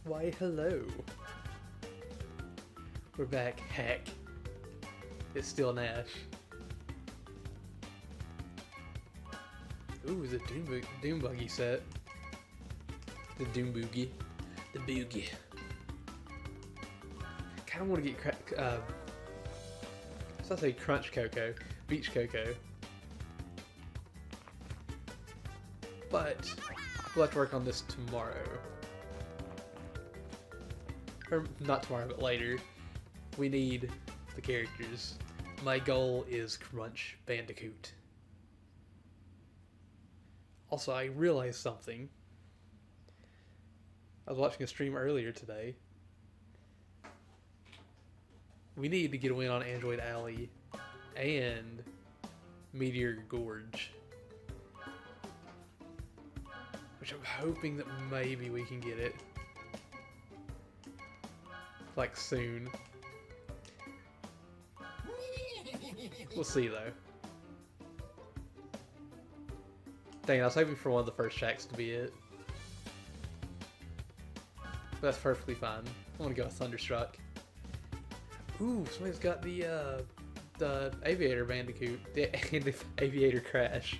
Why, hello. We're back. Heck. It's still Nash. Ooh, the Doom Buggy set. The Doom Boogie. The Boogie. Kinda wanna get so I say Crunch Cocoa. Beach Cocoa. But we'll have to work on this tomorrow. Or not tomorrow, but later. We need the characters. My goal is Crunch Bandicoot. Also, I realized something. I was watching a stream earlier today. We need to get a win on Android Alley and Meteor Gorge. Which I'm hoping that maybe we can get it. Like soon. We'll see though. Dang it, I was hoping for one of the first tracks to be it. But that's perfectly fine. I want to go with Thunderstruck. Ooh, somebody's got the Aviator Bandicoot. The Aviator Crash.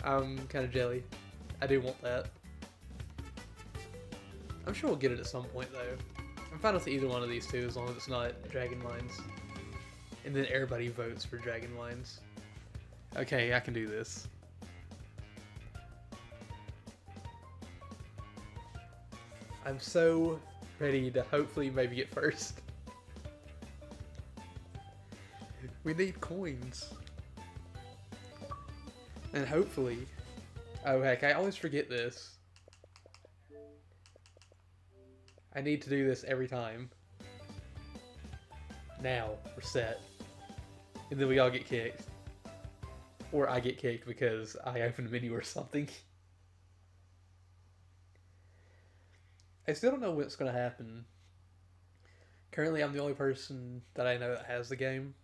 I'm kind of jelly. I do want that. I'm sure we'll get it at some point though. I'm fine with either one of these two as long as it's not Dragon Lines. And then everybody votes for Dragon Lines. Okay, I can do this. I'm so ready to hopefully maybe get first. We need coins. And hopefully... Oh heck, I always forget this. I need to do this every time. Now, we're set. And then we all get kicked. Or I get kicked because I opened a menu or something. I still don't know what's going to happen. Currently, I'm the only person that I know that has the game.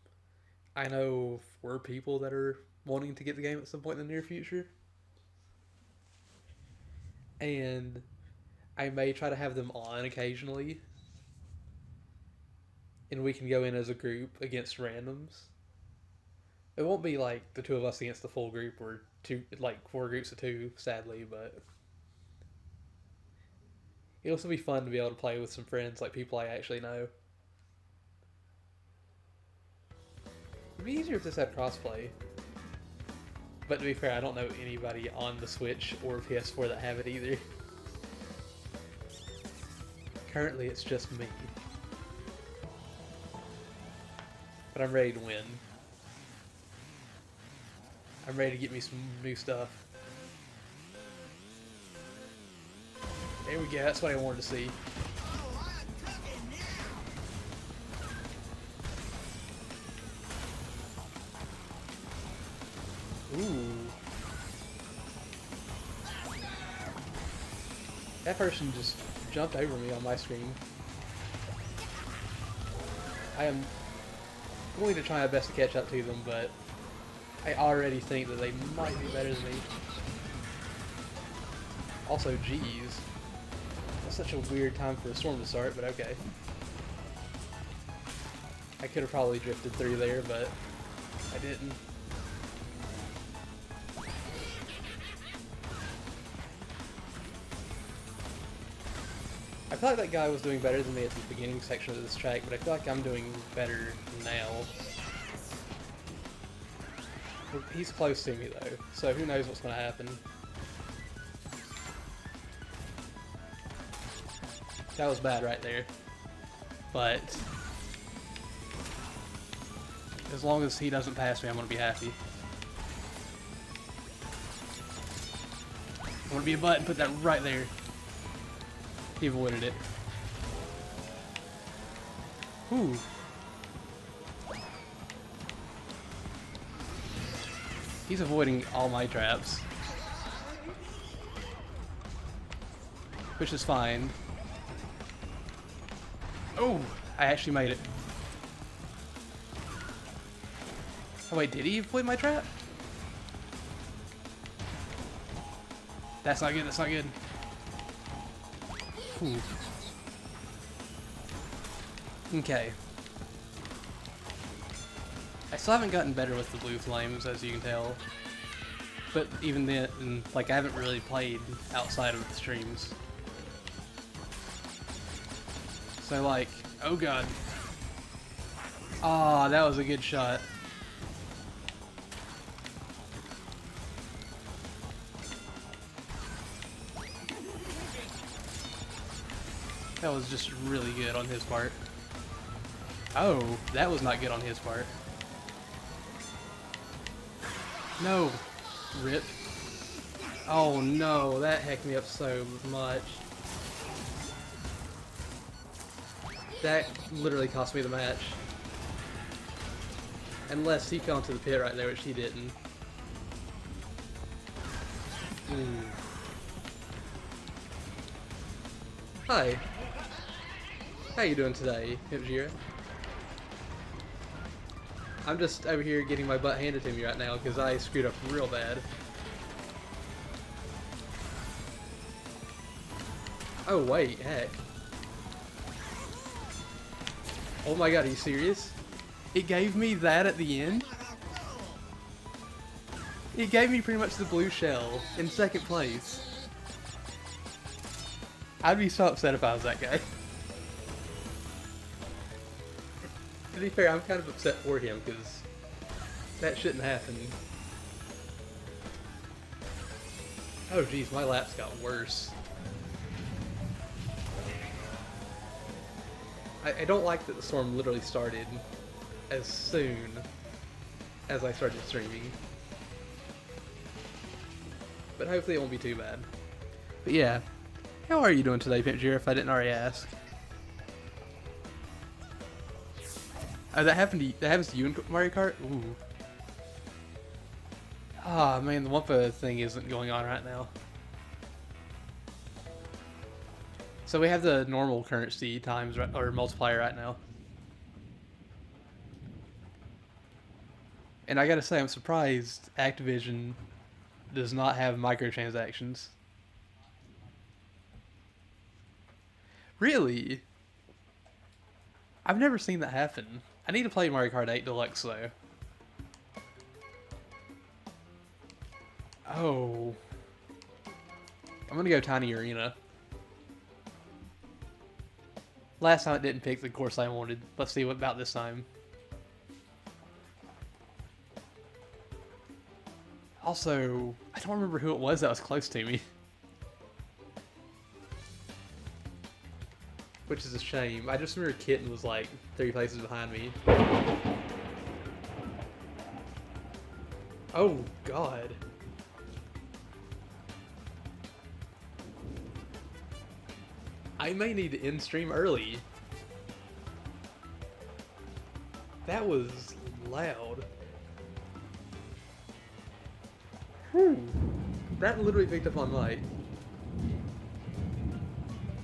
I know 4 people that are wanting to get the game at some point in the near future. And I may try to have them on occasionally. And we can go in as a group against randoms. It won't be like the 2 of us against the full group or 4 groups of 2, sadly, but it'll also be fun to be able to play with some friends, like people I actually know. It'd be easier if this had crossplay. But to be fair, I don't know anybody on the Switch or PS4 that have it either. Currently, it's just me. But I'm ready to win. I'm ready to get me some new stuff. There we go, that's what I wanted to see. Ooh. That person just jumped over me on my screen. I am going to try my best to catch up to them, but I already think that they might be better than me. Also, geez. That's such a weird time for a storm to start, but okay. I could have probably drifted through there, but I didn't. I feel like that guy was doing better than me at the beginning section of this track, but I feel like I'm doing better now. He's close to me though, so who knows what's going to happen. That was bad right there. But as long as he doesn't pass me, I'm going to be happy. I'm going to be a butt and put that right there. He avoided it. Ooh. He's avoiding all my traps. Which is fine. Oh, I actually made it. Oh wait, did he avoid my trap? That's not good, that's not good. Whew. Okay. I still haven't gotten better with the blue flames, as you can tell. But even then, like, I haven't really played outside of the streams. So, like, oh god. Ah, that was a good shot. That was just really good on his part. Oh, that was not good on his part. No. Rip. Oh no, that hecked me up so much. That literally cost me the match. Unless he fell into the pit right there, which he didn't. Ooh. Hi. How you doing today, Hipjira? I'm just over here getting my butt handed to me right now because I screwed up real bad. Oh wait, heck. Oh my god, are you serious? It gave me that at the end? It gave me pretty much the blue shell in second place. I'd be so upset if I was that guy. To be fair, I'm kind of upset for him because that shouldn't happen. Oh geez, my laps got worse. I don't like that the storm literally started as soon as I started streaming. But hopefully it won't be too bad. But yeah, how are you doing today, Pipjir, if I didn't already ask? Oh, that happens to you in Mario Kart? Ooh. Ah, man, the Wumpa thing isn't going on right now. So we have the normal currency times, or multiplier right now. And I gotta say, I'm surprised Activision does not have microtransactions. Really? I've never seen that happen. I need to play Mario Kart 8 Deluxe though. Oh. I'm gonna go Tiny Arena. Last time it didn't pick the course I wanted. Let's see what about this time. Also, I don't remember who it was that was close to me. Which is a shame. I just remember Kitten was like 3 places behind me. Oh, God. I may need to end stream early. That was loud. Whew. That literally picked up on mic.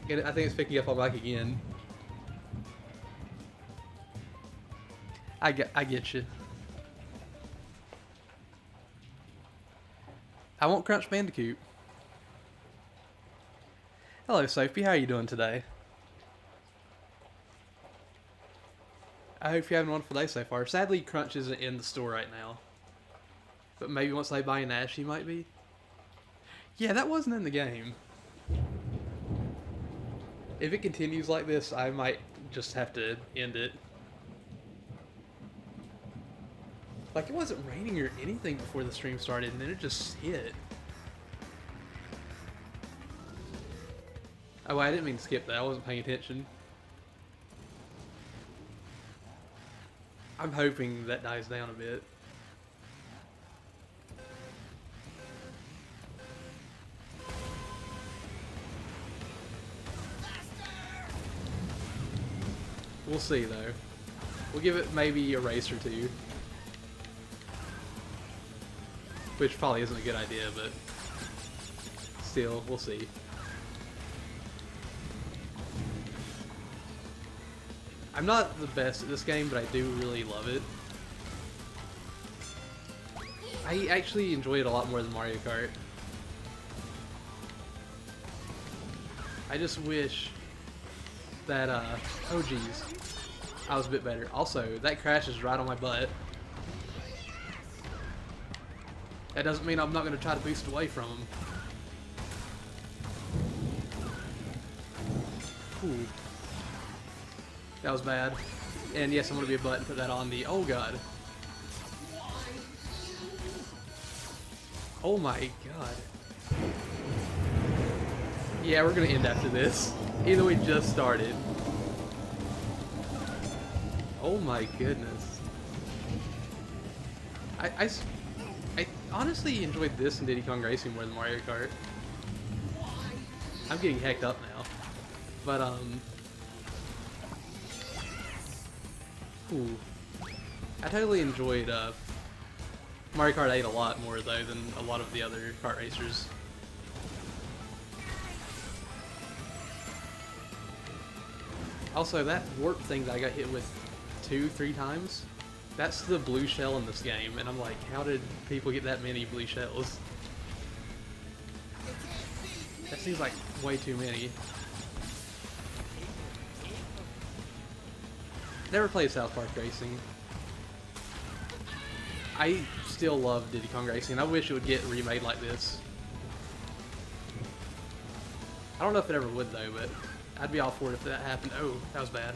And I think it's picking up on mic again. I get you. I want Crunch Bandicoot. Hello, Sophie. How are you doing today? I hope you're having a wonderful day so far. Sadly, Crunch isn't in the store right now. But maybe once they buy an Ash, he might be. Yeah, that wasn't in the game. If it continues like this, I might just have to end it. Like, it wasn't raining or anything before the stream started, and then it just hit. Oh, I didn't mean to skip that. I wasn't paying attention. I'm hoping that dies down a bit. We'll see, though. We'll give it maybe a race or two. Which probably isn't a good idea, but still, we'll see. I'm not the best at this game, but I do really love it. I actually enjoy it a lot more than Mario Kart. I just wish that, oh geez, I was a bit better. Also, that crashes right on my butt. That doesn't mean I'm not going to try to boost away from him. Ooh. That was bad. And yes, I'm going to be a butt and put that on the... Oh god. Oh my god. Yeah, we're going to end after this. Either we just started. Oh my goodness. I honestly enjoyed this in Diddy Kong Racing more than Mario Kart. I'm getting hecked up now. But, ooh. I totally enjoyed, Mario Kart 8 a lot more, though, than a lot of the other kart racers. Also, that warp thing that I got hit with 2-3 times, that's the blue shell in this game, and I'm like, how did people get that many blue shells? That seems like way too many. Never played South Park Racing. I still love Diddy Kong Racing, and I wish it would get remade like this. I don't know if it ever would, though, but I'd be all for it if that happened. Oh, that was bad.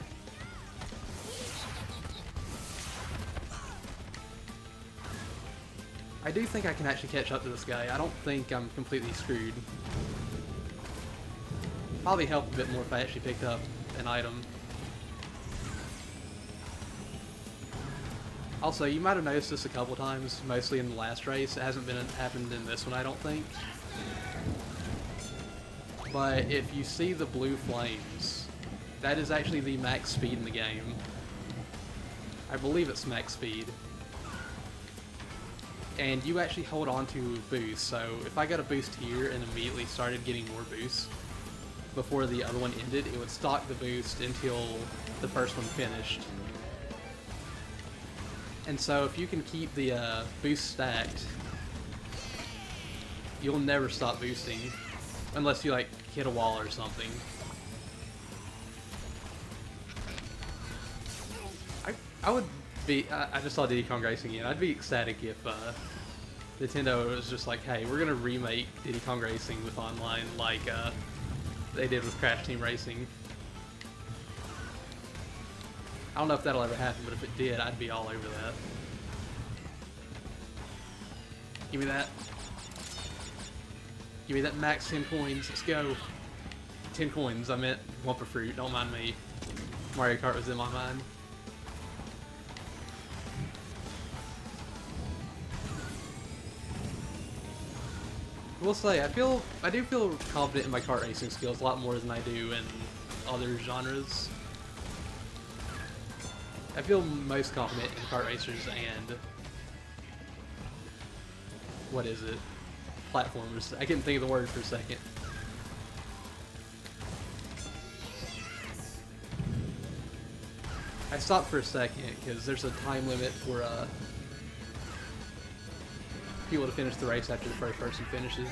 I do think I can actually catch up to this guy. I don't think I'm completely screwed. Probably help a bit more if I actually picked up an item. Also, you might have noticed this a couple times, mostly in the last race. It hasn't happened in this one, I don't think. But if you see the blue flames, that is actually the max speed in the game. I believe it's max speed. And you actually hold on to boost, so if I got a boost here and immediately started getting more boosts before the other one ended, it would stock the boost until the first one finished. And so if you can keep the boost stacked, you'll never stop boosting, unless you like hit a wall or something. I would be, I just saw Diddy Kong Racing again. I'd be ecstatic if Nintendo was just like, hey, we're gonna remake Diddy Kong Racing with online like they did with Crash Team Racing. I don't know if that'll ever happen, but if it did, I'd be all over that. Give me that. Give me that max 10 coins. Let's go. 10 coins. I meant Wumpa Fruit. Don't mind me. Mario Kart was in my mind. We'll say, I do feel confident in my kart racing skills a lot more than I do in other genres. I feel most confident in kart racers and what is it? Platformers. I couldn't think of the word for a second. I stopped for a second because there's a time limit for people to finish the race after the first person finishes.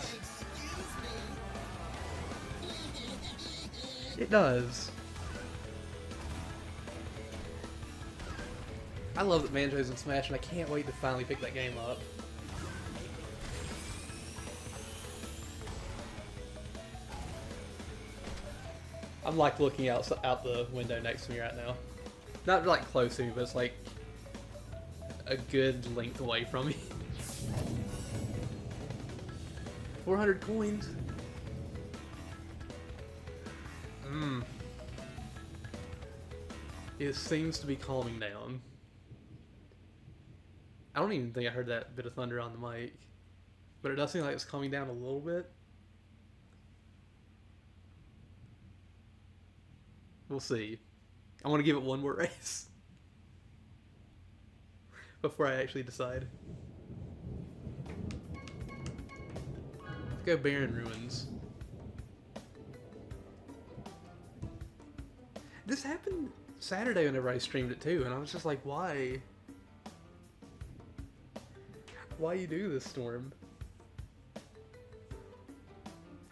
It does. I love that Banjo's in Smash, and I can't wait to finally pick that game up. I'm like looking out the window next to me right now. Not like close to me, but it's like a good length away from me. 400 coins. It seems to be calming down. I don't even think I heard that bit of thunder on the mic, but it does seem like it's calming down a little bit. We'll see. I want to give it one more race before I actually decide. Let's go Barren Ruins. This happened Saturday whenever I streamed it too, and I was just like, why? Why you do this, Storm?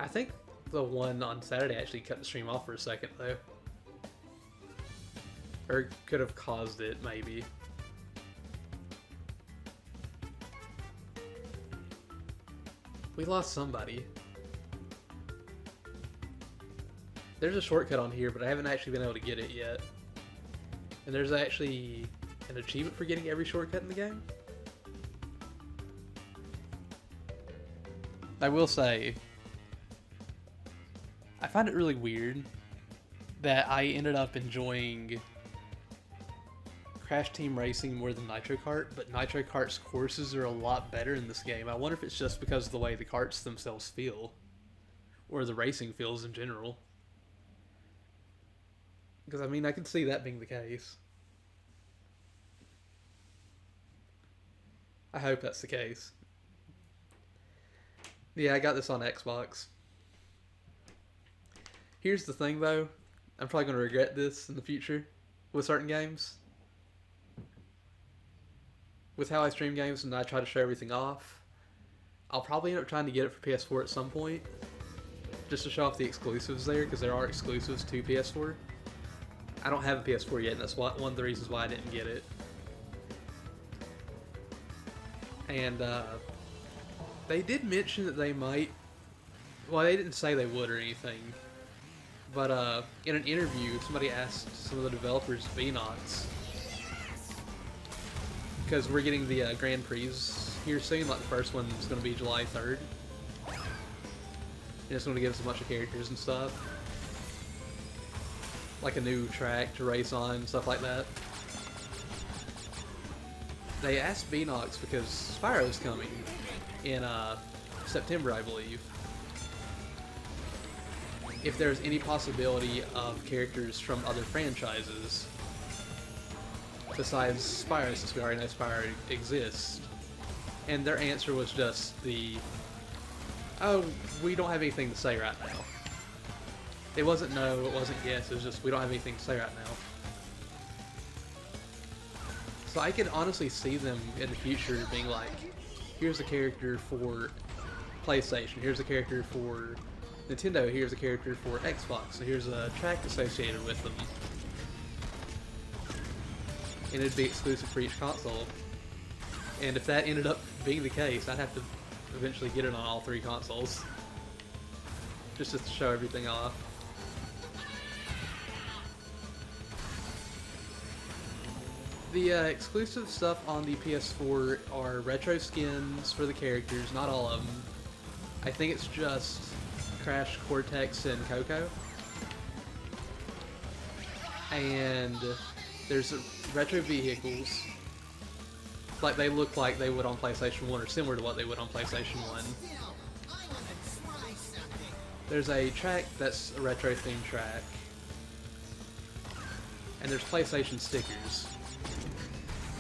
I think The one on Saturday actually cut the stream off for a second, though. Or could have caused it, maybe. We lost somebody. There's a shortcut on here, but I haven't actually been able to get it yet. And there's actually an achievement for getting every shortcut in the game. I will say, I find it really weird that I ended up enjoying Crash Team Racing more than Nitro Kart, but Nitro Kart's courses are a lot better in this game. I wonder if it's just because of the way the karts themselves feel, or the racing feels in general. Because, I mean, I can see that being the case. I hope that's the case. Yeah, I got this on Xbox. Here's the thing, though. I'm probably going to regret this in the future with certain games. With how I stream games and I try to show everything off, I'll probably end up trying to get it for PS4 at some point. Just to show off the exclusives there, because there are exclusives to PS4. I don't have a PS4 yet, and that's one of the reasons why I didn't get it. And, they did mention that they might... Well, they didn't say they would or anything. But, in an interview, somebody asked some of the developers of Enox, because we're getting the Grand Prix here soon, like the first one's going to be July 3rd. And it's going to give us a bunch of characters and stuff. Like a new track to race on and stuff like that. They asked Beanox because Spyro's coming in September, I believe. If there's any possibility of characters from other franchises besides Spyro, since we already know Spyro exists. And their answer was just oh, we don't have anything to say right now. It wasn't no, it wasn't yes, it was just we don't have anything to say right now. So I could honestly see them in the future being like, here's a character for PlayStation, here's a character for Nintendo, here's a character for Xbox, so here's a track associated with them. And it'd be exclusive for each console. And if that ended up being the case, I'd have to eventually get it on all three consoles. Just to show everything off. The exclusive stuff on the PS4 are retro skins for the characters, not all of them. I think it's just Crash, Cortex, and Coco. And there's retro vehicles. Like they look like they would on PlayStation 1 or similar to what they would on PlayStation 1. There's a track that's a retro themed track. And there's PlayStation stickers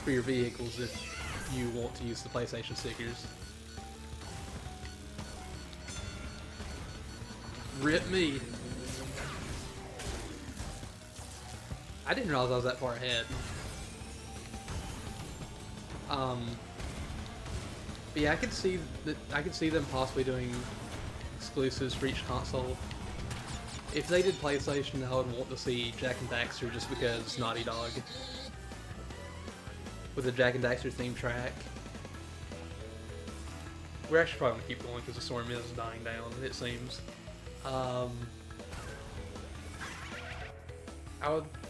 for your vehicles if you want to use the PlayStation stickers. Rip me. I didn't realize I was that far ahead. But yeah, I could see them possibly doing exclusives for each console. If they did PlayStation, I would want to see Jak and Daxter just because Naughty Dog. With a Jak and Daxter themed track. We're actually probably going to keep going because the storm is dying down, it seems.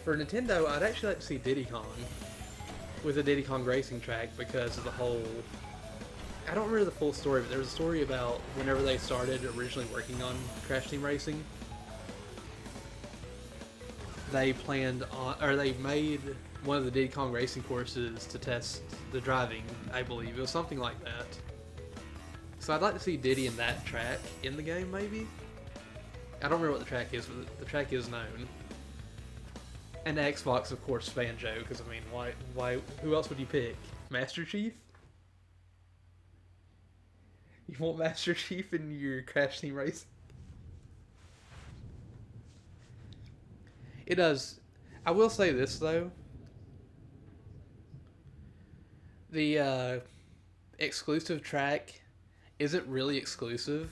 For Nintendo, I'd actually like to see Diddy Kong with a Diddy Kong racing track because of the whole... I don't remember the full story, but there was a story about whenever they started originally working on Crash Team Racing, they planned on, or they made one of the Diddy Kong racing courses to test the driving, I believe. It was something like that. So I'd like to see Diddy in that track in the game, maybe? I don't remember what the track is, but the track is known. And Xbox, of course, Banjo, because, I mean, why, who else would you pick? Master Chief? You want Master Chief in your Crash Team Racing? It does. I will say this, though. The exclusive track isn't really exclusive.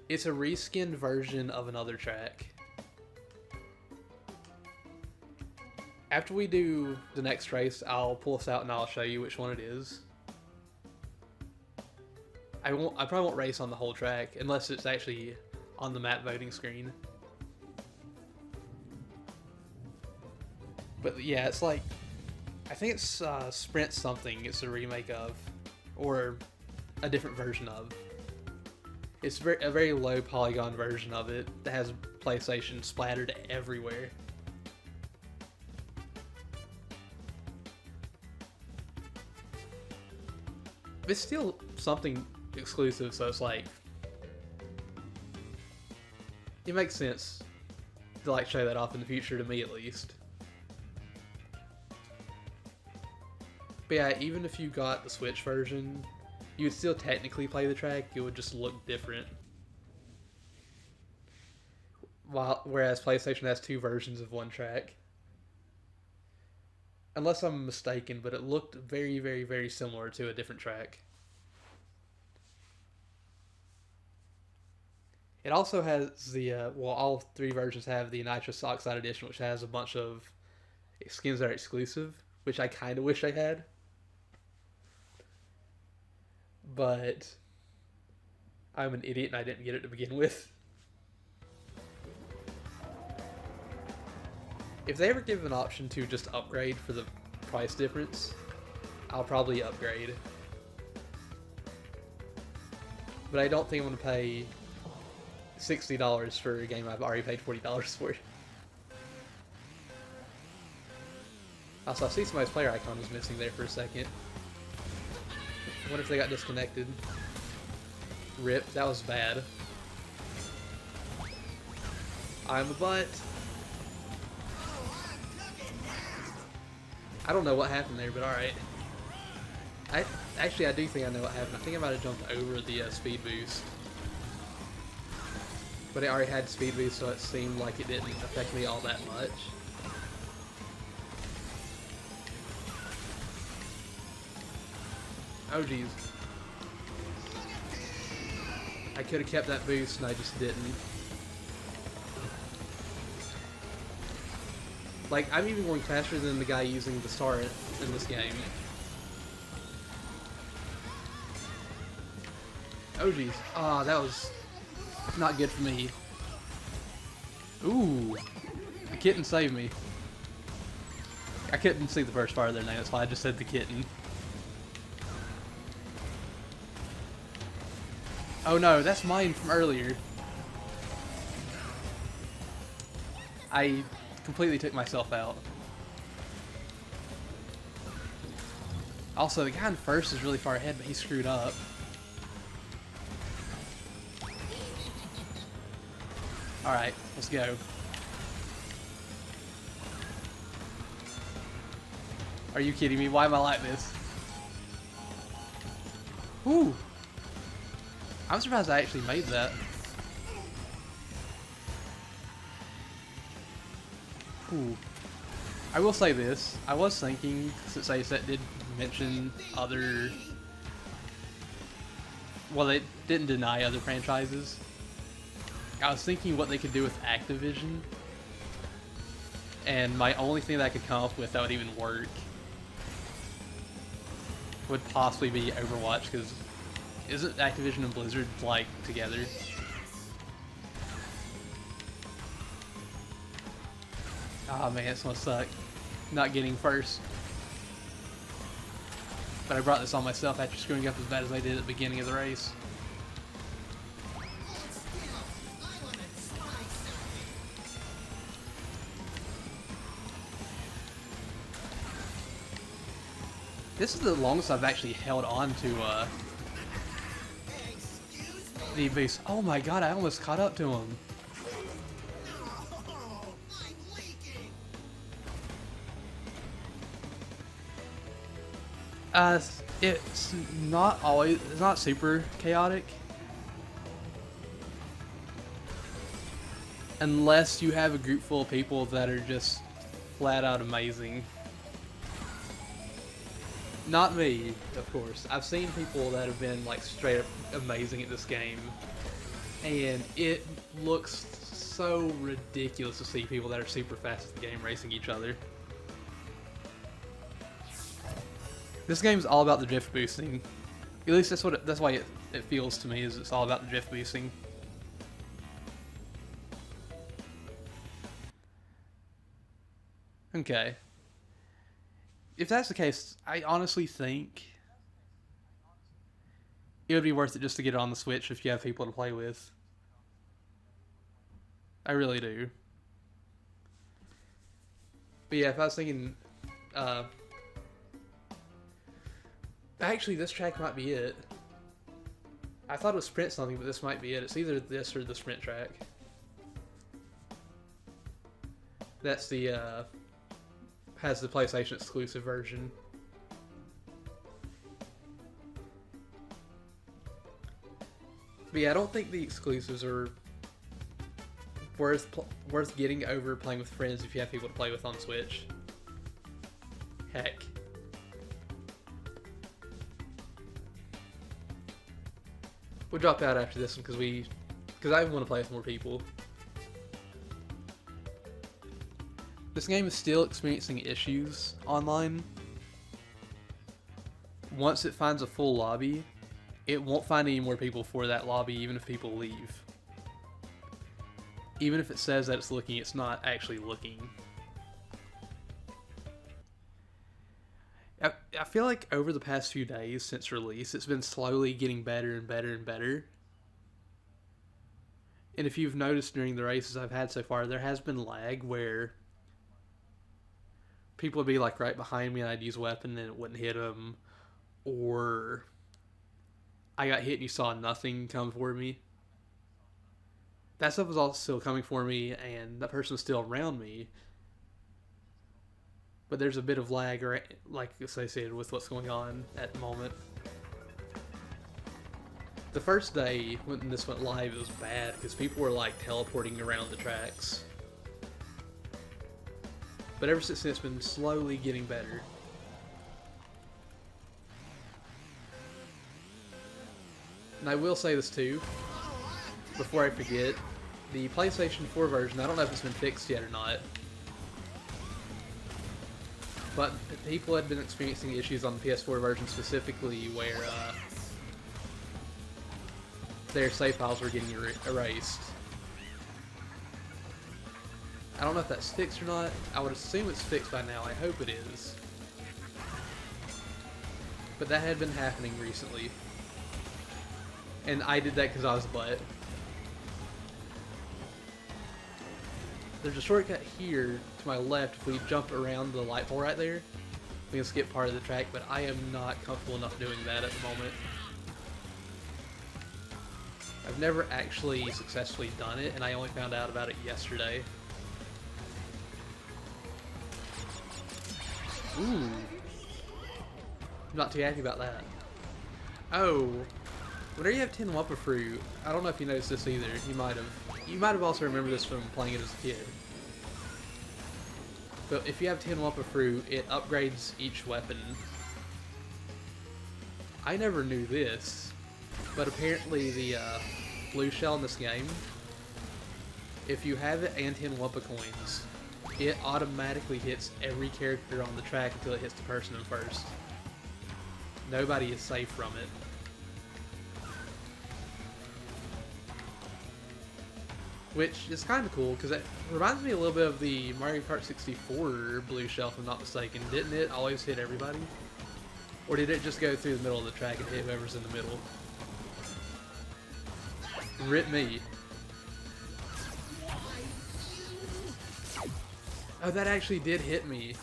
It's a reskinned version of another track. After we do the next race, I'll pull this out and I'll show you which one it is. I probably won't race on the whole track unless it's actually on the map voting screen. But yeah, it's like, I think it's Sprint something it's a remake of, or a different version of. It's a very low polygon version of it that has PlayStation splattered everywhere. It's still something exclusive, so it's like, it makes sense to like show that off in the future, to me at least. But yeah, even if you got the Switch version, you would still technically play the track, it would just look different. Whereas PlayStation has two versions of one track. Unless I'm mistaken, but it looked very, very, very similar to a different track. It also has the, well, all three versions have the Nitrous Oxide Edition, which has a bunch of skins that are exclusive, which I kind of wish I had. But I'm an idiot and I didn't get it to begin with. If they ever give an option to just upgrade for the price difference, I'll probably upgrade. But I don't think I'm going to pay $60 for a game I've already paid $40 for. Also, I see somebody's player icon was missing there for a second. I wonder if they got disconnected. Rip, that was bad. I'm a butt. I don't know what happened there, but alright. Actually, I do think I know what happened. I think I might have jumped over the speed boost. But it already had speed boost, so it seemed like it didn't affect me all that much. Oh jeez. I could have kept that boost and I just didn't. Like, I'm even going faster than the guy using the star in this game. Oh jeez. Ah, that was not good for me. Ooh. The kitten saved me. I couldn't see the first part of their name, that's why I just said the kitten. Oh no, that's mine from earlier. I completely took myself out. Also, the guy in first is really far ahead, but he screwed up. Alright, let's go. Are you kidding me? Why am I like this? Whew! I'm surprised I actually made that. Ooh. I will say this. I was thinking, since Aset did mention other... Well, they didn't deny other franchises. I was thinking what they could do with Activision. And my only thing that I could come up with that would even work would possibly be Overwatch, because isn't Activision and Blizzard, like, together? Ah, man, it's gonna suck. Not getting first. But I brought this on myself after screwing up as bad as I did at the beginning of the race. This is the longest I've actually held on to, the base. Oh my god, I almost caught up to him. It's not super chaotic. Unless you have a group full of people that are just flat out amazing. Not me, of course. I've seen people that have been like straight up amazing at this game. And it looks so ridiculous to see people that are super fast at the game racing each other. This game's all about the drift boosting. At least that's why it feels to me, is it's all about the drift boosting. Okay. If that's the case, I honestly think it would be worth it just to get it on the Switch if you have people to play with. I really do. But yeah, if I was thinking, actually this track might be it. I thought it was Sprint something, but this might be it. It's either this or the Sprint track. That's the, has the PlayStation exclusive version. But yeah, I don't think the exclusives are worth getting over playing with friends if you have people to play with on Switch. Heck. We'll drop out after this one because I want to play with more people. This game is still experiencing issues online. Once it finds a full lobby, it won't find any more people for that lobby even if people leave. Even if it says that it's looking, it's not actually looking. I feel like over the past few days since release, it's been slowly getting better and better and better. And if you've noticed during the races I've had so far, there has been lag where people would be like right behind me and I'd use a weapon and it wouldn't hit them. Or I got hit and you saw nothing come for me. That stuff was all still coming for me and that person was still around me. But there's a bit of lag like associated with what's going on at the moment. The first day when this went live, it was bad because people were like teleporting around the tracks. But ever since then, it's been slowly getting better. And I will say this too, before I forget, the PlayStation 4 version, I don't know if it's been fixed yet or not, but people had been experiencing issues on the PS4 version specifically where their save files were getting erased. I don't know if that's fixed or not. I would assume it's fixed by now. I hope it is. But that had been happening recently. And I did that because I was a butt. There's a shortcut here to my left. If we jump around the light pole right there, we can skip part of the track, but I am not comfortable enough doing that at the moment. I've never actually successfully done it, and I only found out about it yesterday. Ooh. I'm not too happy about that. Oh. Whenever you have 10 Wumpa Fruit, I don't know if you noticed this either. You might have. You might have also remembered this from playing it as a kid. But if you have 10 Wumpa Fruit, it upgrades each weapon. I never knew this, but apparently the blue shell in this game, if you have it and 10 Wumpa coins, it automatically hits every character on the track until it hits the person in first. Nobody is safe from it. Which is kind of cool, because it reminds me a little bit of the Mario Kart 64 blue shell, if I'm not mistaken. Didn't it always hit everybody? Or did it just go through the middle of the track and hit whoever's in the middle? Rip me. Oh, that actually did hit me.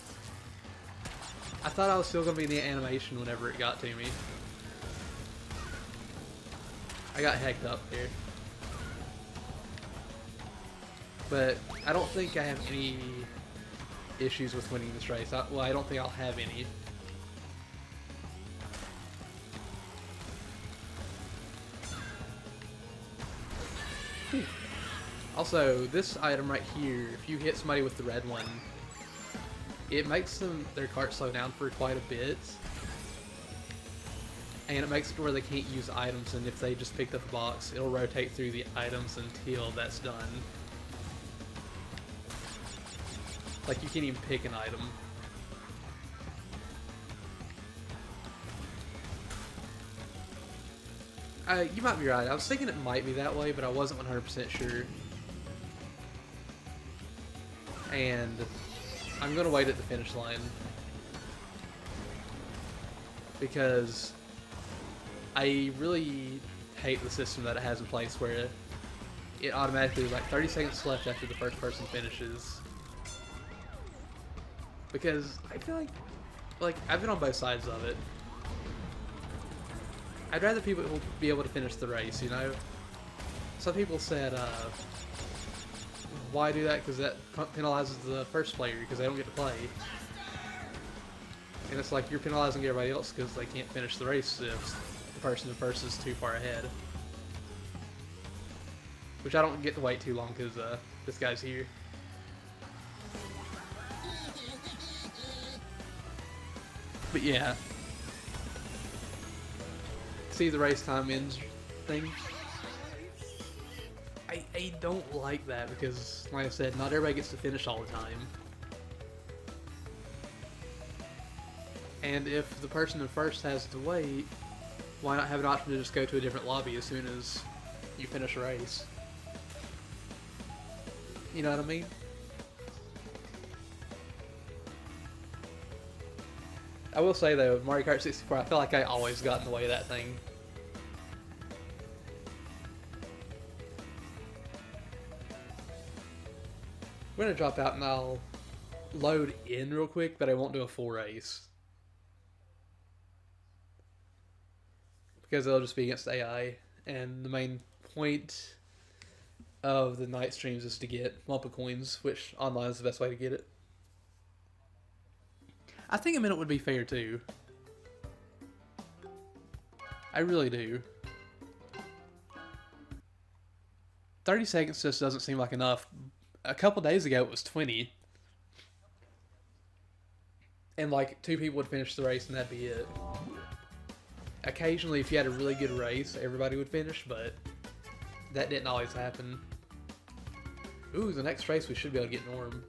I thought I was still going to be in the animation whenever it got to me. I got hecked up here. But I don't think I have any issues with winning this race. Well, I don't think I'll have any. Also, this item right here, if you hit somebody with the red one, it makes their cart slow down for quite a bit. and it makes it where they can't use items, and if they just picked up a box, it'll rotate through the items until that's done. Like, you can't even pick an item. You might be right. I was thinking it might be that way, but I wasn't 100% sure. And I'm going to wait at the finish line. Because I really hate the system that it has in place where it automatically, like, 30 seconds left after the first person finishes. Because I feel like I've been on both sides of it. I'd rather people be able to finish the race, you know? Some people said, why do that? Because that penalizes the first player, because they don't get to play. And it's like, you're penalizing everybody else because they can't finish the race if the person in first is too far ahead. Which I don't get to wait too long because this guy's here. But yeah. See the race time ends thing? I don't like that because, like I said, not everybody gets to finish all the time. And if the person in first has to wait, why not have an option to just go to a different lobby as soon as you finish a race? You know what I mean? I will say though, Mario Kart 64, I feel like I always got in the way of that thing. I'm gonna drop out and I'll load in real quick, but I won't do a full race. Because it'll just be against AI, and the main point of the night streams is to get Lumpa coins, which online is the best way to get it. I think a minute would be fair too. I really do. 30 seconds just doesn't seem like enough. A couple days ago it was 20. And like 2 people would finish the race and that'd be it. Occasionally if you had a really good race, everybody would finish, but that didn't always happen. Ooh, the next race we should be able to get Norm.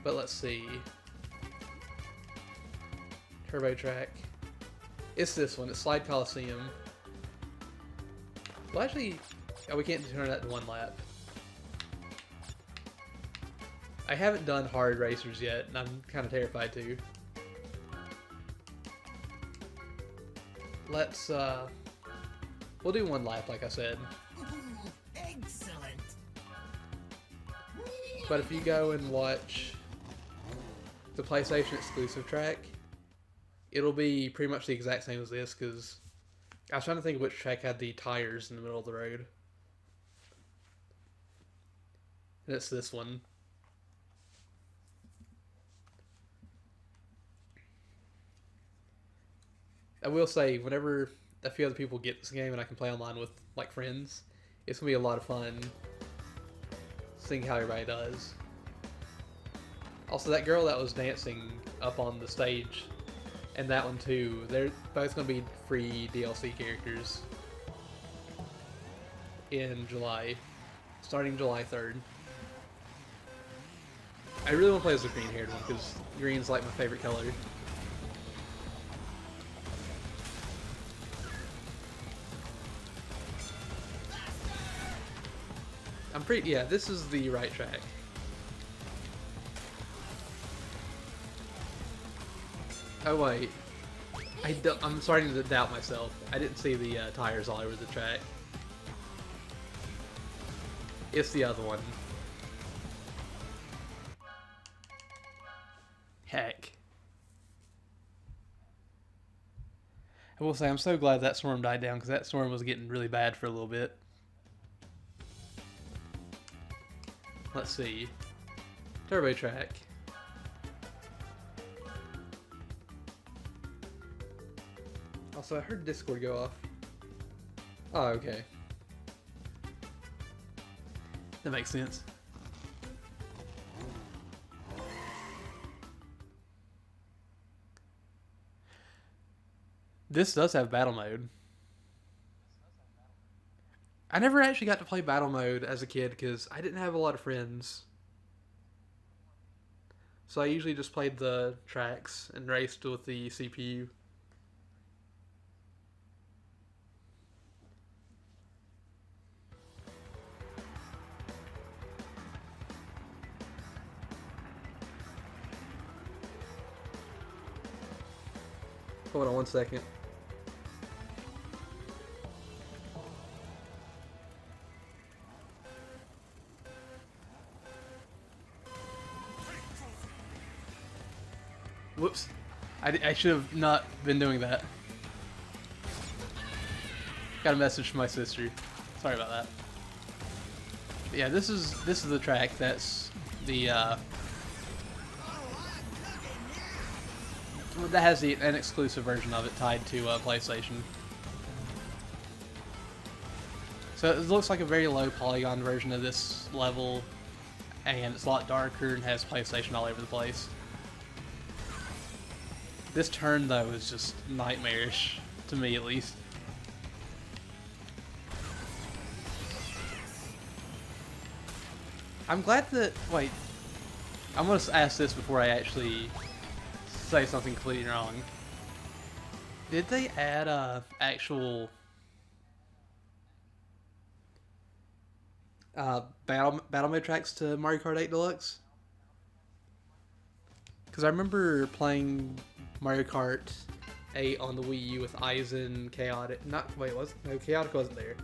But let's see. Turbo Track. It's this one. It's Slide Coliseum. Well, actually, oh, we can't turn that to 1 lap. I haven't done hard racers yet, and I'm kind of terrified to. Let's, we'll do 1 lap, like I said. Excellent. But if you go and watch the PlayStation exclusive track, it'll be pretty much the exact same as this, because I was trying to think of which track had the tires in the middle of the road. And it's this one. I will say, whenever a few other people get this game and I can play online with, like, friends, it's going to be a lot of fun seeing how everybody does. Also, that girl that was dancing up on the stage, and that one too, they're both going to be free DLC characters in July, starting July 3rd. I really want to play as the green-haired one, because green's like my favorite color. I'm pretty, yeah, this is the right track. Oh wait, I'm starting to doubt myself. I didn't see the tires all over the track. It's the other one. Heck. I will say, I'm so glad that storm died down, because that storm was getting really bad for a little bit. Let's see. Turbo Track. Also, I heard Discord go off. Oh, okay. That makes sense. This does have battle mode. I never actually got to play battle mode as a kid because I didn't have a lot of friends. So I usually just played the tracks and raced with the CPU. Hold on 1 second. Whoops. I should have not been doing that. Got a message from my sister. Sorry about that. But yeah, this is the track that's the that has an exclusive version of it tied to PlayStation. So it looks like a very low polygon version of this level, and it's a lot darker and has PlayStation all over the place. This turn, though, is just nightmarish, to me at least. I'm glad that... Wait. I'm going to ask this before I actually say something completely wrong. Did they add actual battle mode tracks to Mario Kart 8 Deluxe? Because I remember playing Mario Kart 8 on the Wii U with Aizen, Chaotic... No, Chaotic wasn't there.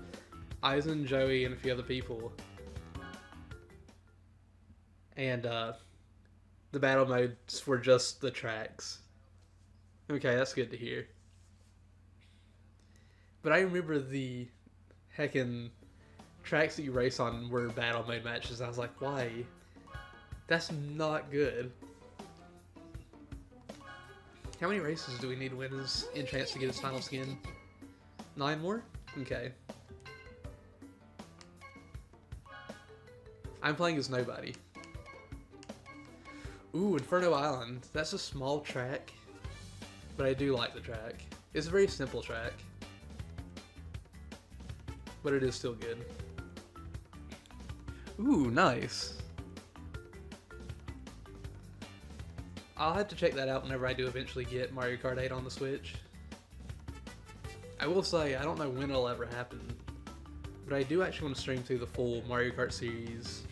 Aizen, Joey, and a few other people. And, the battle modes were just the tracks. Okay, that's good to hear. But I remember the heckin' tracks that you race on were battle mode matches. I was like, why? That's not good. How many races do we need to win his chance to get his final skin? 9 more? Okay. I'm playing as nobody. Ooh, Inferno Island. That's a small track, but I do like the track. It's a very simple track, but it is still good. Ooh, nice. I'll have to check that out whenever I do eventually get Mario Kart 8 on the Switch. I will say, I don't know when it'll ever happen, but I do actually want to stream through the full Mario Kart series,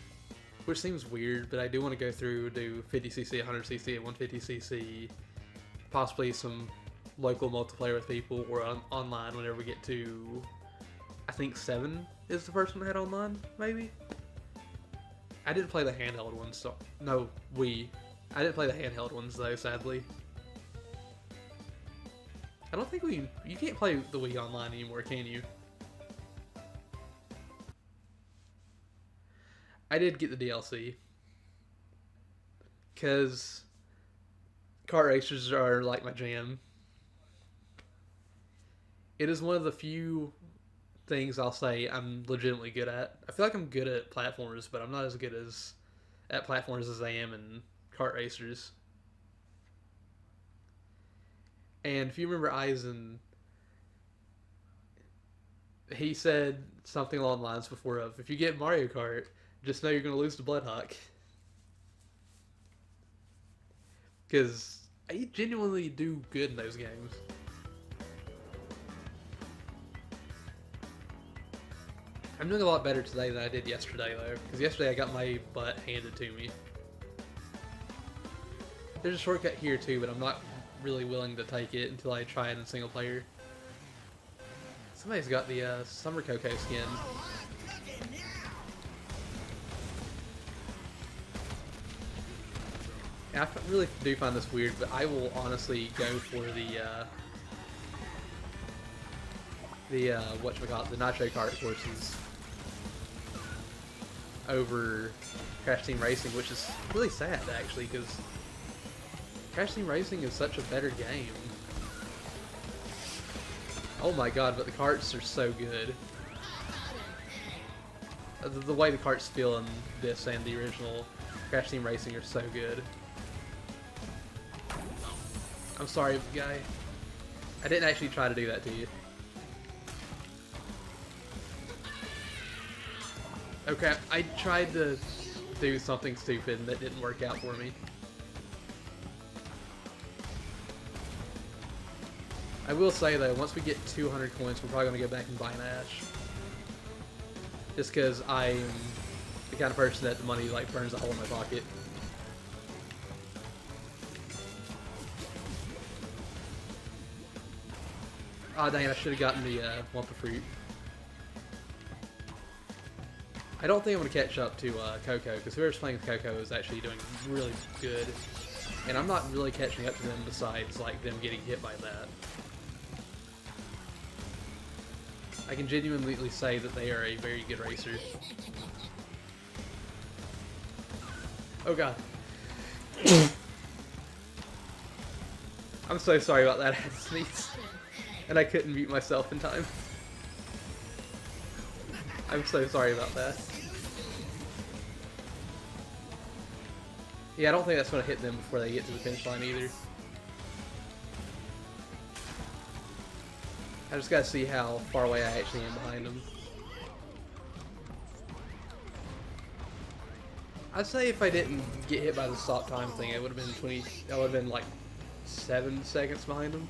which seems weird, but I do want to go through, do 50cc, 100cc, and 150cc, possibly some local multiplayer with people, or online whenever we get to, I think 7 is the first one that had online, maybe? I didn't play the handheld ones, so, no, Wii. I didn't play the handheld ones though, sadly. I don't think you can't play the Wii online anymore, can you? I did get the DLC. Because kart racers are like my jam. It is one of the few things I'll say I'm legitimately good at. I feel like I'm good at platformers, but I'm not as good at platformers as I am in kart racers. And if you remember Aizen, he said something along the lines before of, if you get Mario Kart, just know you're going to lose to Bloodhawk. Because I genuinely do good in those games. I'm doing a lot better today than I did yesterday, though. Because yesterday I got my butt handed to me. There's a shortcut here, too, but I'm not really willing to take it until I try it in single player. Somebody's got the Summer Coco skin. And I really do find this weird, but I will honestly go for the whatchamacallit, the Nitro Kart courses over Crash Team Racing, which is really sad, actually, because Crash Team Racing is such a better game. Oh my god, but the karts are so good. The way the karts feel in this and the original Crash Team Racing are so good. I'm sorry, guy. I didn't actually try to do that to you. Okay, I tried to do something stupid and that didn't work out for me. I will say though, once we get 200 coins, we're probably going to go back and buy an Ash. Just because I'm the kind of person that the money like burns a hole in my pocket. Ah, dang it, I should have gotten the Wumpa Fruit. I don't think I'm going to catch up to Coco, because whoever's playing with Coco is actually doing really good. And I'm not really catching up to them besides like them getting hit by that. I can genuinely say that they are a very good racer. Oh god. I'm so sorry about that, I had to sneeze. And I couldn't mute myself in time. I'm so sorry about that. Yeah, I don't think that's going to hit them before they get to the finish line either. I just gotta see how far away I actually am behind them. I'd say if I didn't get hit by the stop time thing, it would have been 20. I would have been like 7 seconds behind them.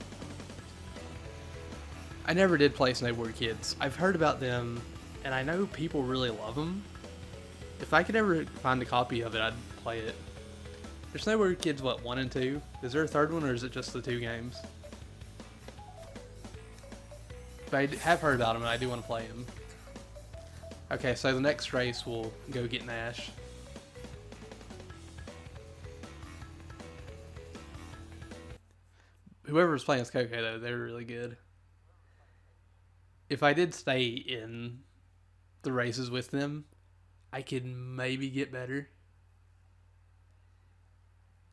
I never did play Snowboard Kids. I've heard about them, and I know people really love them. If I could ever find a copy of it, I'd play it. There's Snowboard Kids, what, 1 and 2? Is there a third one, or is it just the 2 games? But I have heard about them, and I do want to play them. Okay, so the next race we'll go get Nash. Whoever's playing as Coco, though, they're really good. If I did stay in the races with them, I could maybe get better.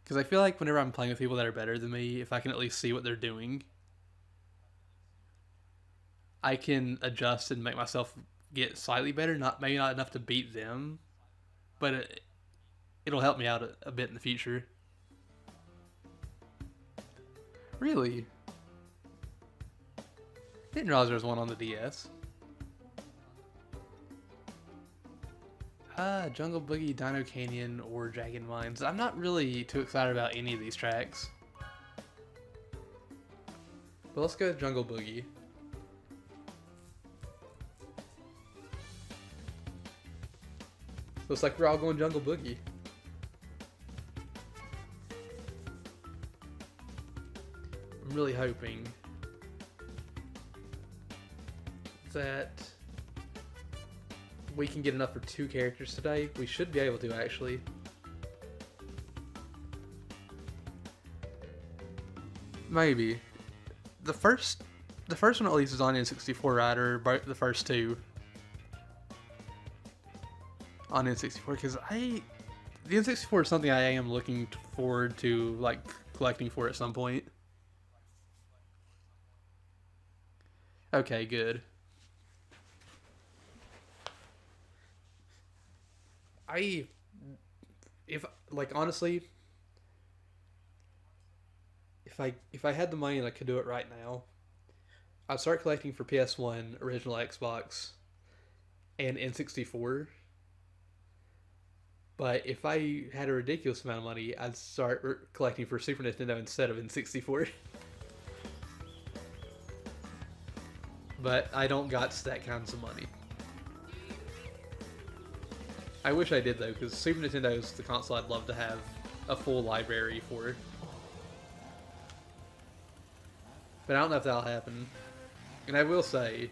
Because I feel like whenever I'm playing with people that are better than me, if I can at least see what they're doing, I can adjust and make myself get slightly better. Maybe not enough to beat them, but it'll help me out a bit in the future. Really? Didn't realize there was one on the DS. Jungle Boogie, Dino Canyon, or Jagged Mines. I'm not really too excited about any of these tracks. But let's go with Jungle Boogie. Looks like we're all going Jungle Boogie. I'm really hoping that we can get enough for 2 characters today. We should be able to, actually. Maybe. The first one at least is on N64, right? Or the first 2 on N64, because the N64 is something I am looking forward to, like, collecting for at some point. Okay, good. Honestly, if I had the money and I could do it right now, I'd start collecting for PS1, original Xbox, and N64. But if I had a ridiculous amount of money, I'd start collecting for Super Nintendo instead of N64. But I don't got that kinds of money. I wish I did though, because Super Nintendo is the console I'd love to have a full library for. But I don't know if that'll happen. And I will say,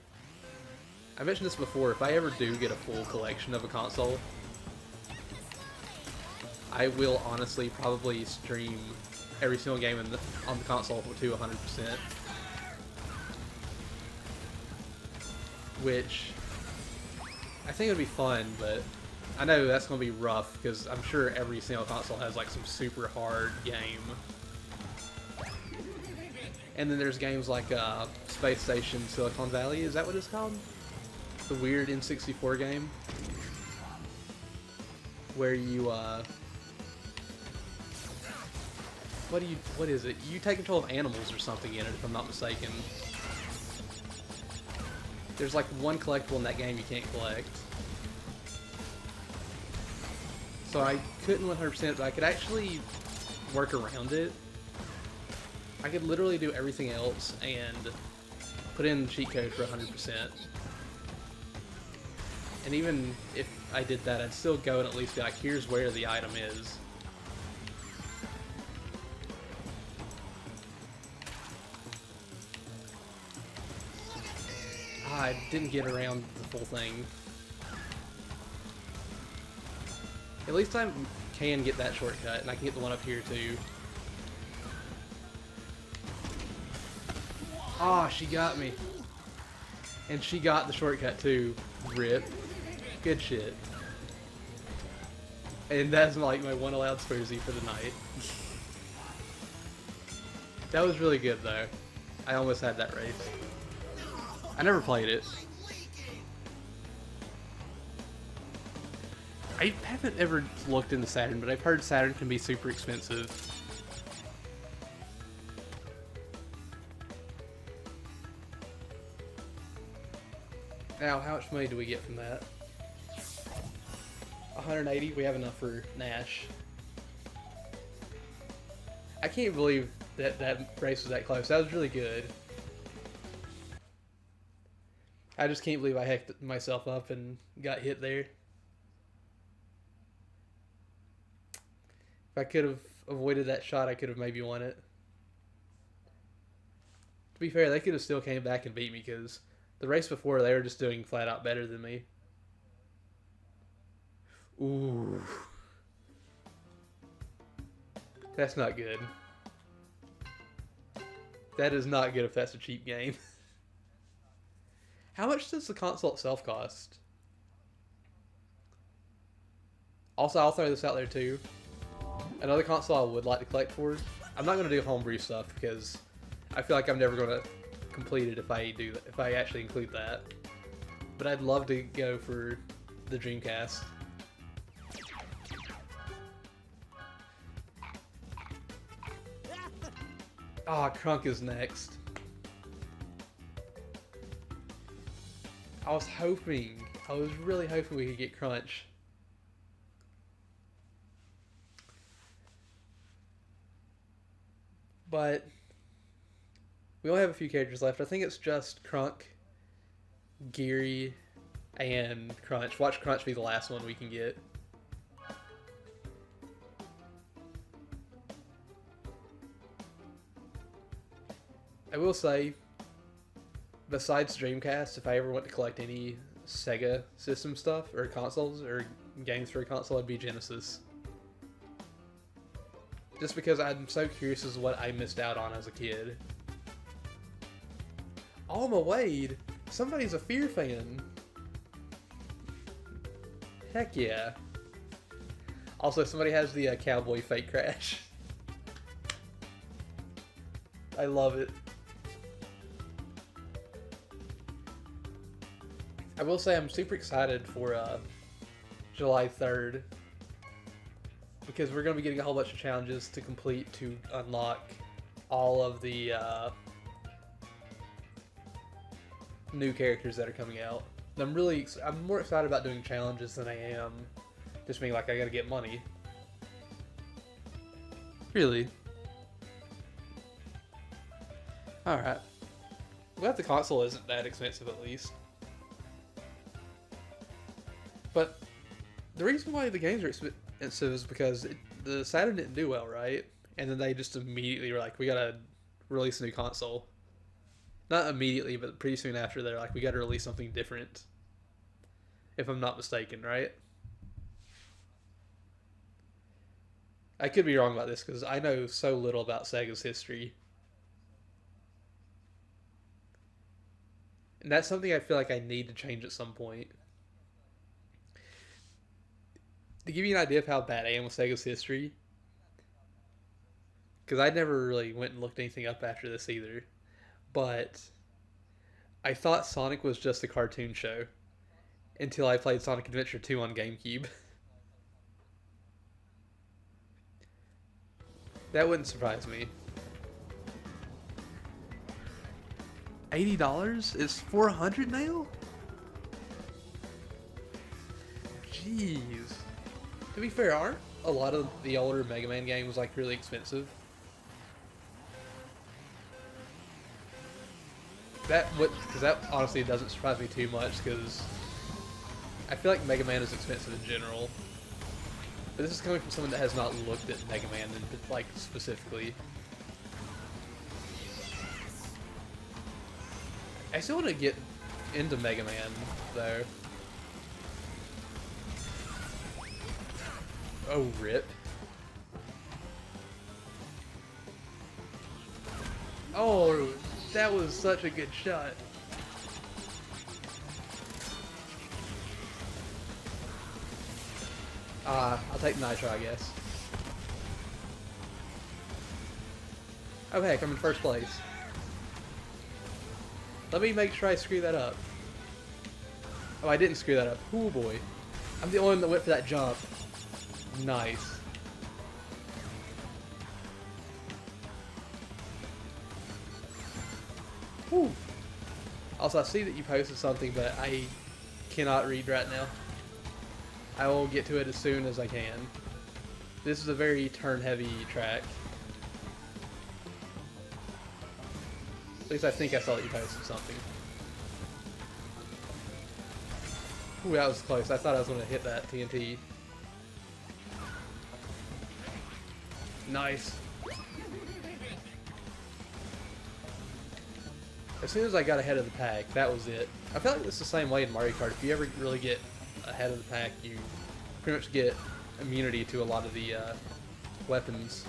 I mentioned this before, if I ever do get a full collection of a console, I will honestly probably stream every single game on the console to 100%. Which I think would be fun, but I know that's going to be rough because I'm sure every single console has like some super hard game. And then there's games like Space Station Silicon Valley, is that what it's called? The weird N64 game where you what is it? You take control of animals or something in it, if I'm not mistaken. There's like one collectible in that game you can't collect. So I couldn't 100%, but I could actually work around it. I could literally do everything else and put in the cheat code for 100%. And even if I did that, I'd still go and at least be like, here's where the item is. I didn't get around the full thing. At least I can get that shortcut, and I can get the one up here too. Ah, she got me. And she got the shortcut too. Rip. Good shit. And that's like my one allowed Spursy for the night. That was really good though. I almost had that race. I never played it. I haven't ever looked into Saturn, but I've heard Saturn can be super expensive. Now, how much money do we get from that? 180? We have enough for Nash. I can't believe that that race was that close. That was really good. I just can't believe I hacked myself up and got hit there. If I could have avoided that shot, I could have maybe won it. To be fair, they could have still came back and beat me because the race before, they were just doing flat out better than me. Ooh. That's not good. That is not good if that's a cheap game. How much does the console itself cost? Also, I'll throw this out there too. Another console I would like to collect for. I'm not going to do homebrew stuff because I feel like I'm never going to complete it if I do that, if I actually include that. But I'd love to go for the Dreamcast. Ah, Krunk is next. I was really hoping we could get Crunch. But we only have a few characters left. I think it's just Krunk, Geary, and Crunch. Watch Crunch be the last one we can get. I will say, besides Dreamcast, if I ever want to collect any Sega system stuff, or consoles, or games for a console, it'd be Genesis. Just because I'm so curious as to what I missed out on as a kid. Alma Wade! Somebody's a Fear fan! Heck yeah. Also, somebody has the Cowboy Fake Crash. I love it. I will say I'm super excited for July 3rd because we're going to be getting a whole bunch of challenges to complete to unlock all of the new characters that are coming out. I'm more excited about doing challenges than I am just being like, I gotta get money. Really? Alright. Glad the console isn't that expensive at least. But the reason why the games are expensive is because the Saturn didn't do well, right? And then they just immediately were like, we gotta release a new console. Not immediately, but pretty soon after, they're like, we gotta release something different. If I'm not mistaken, right? I could be wrong about this because I know so little about Sega's history. And that's something I feel like I need to change at some point. To give you an idea of how bad I am with Sega's history, because I never really went and looked anything up after this either, but I thought Sonic was just a cartoon show until I played Sonic Adventure 2 on GameCube. That wouldn't surprise me. $80? It's 400 now? Jeez. To be fair, aren't a lot of the older Mega Man games like really expensive? Because that honestly doesn't surprise me too much, because I feel like Mega Man is expensive in general. But this is coming from someone that has not looked at Mega Man like specifically. I still want to get into Mega Man though. Oh, rip. Oh, that was such a good shot. I'll take Nitro, I guess. Oh heck, I'm in first place. Let me make sure I screw that up. Oh, I didn't screw that up. Oh boy. I'm the only one that went for that jump. Nice. Whew. Also, I see that you posted something, but I cannot read right now. I will get to it as soon as I can. This is a very turn-heavy track. At least I think I saw that you posted something. Ooh, that was close. I thought I was going to hit that TNT. Nice. As soon as I got ahead of the pack, that was it. I feel like it's the same way in Mario Kart. If you ever really get ahead of the pack, you pretty much get immunity to a lot of the weapons.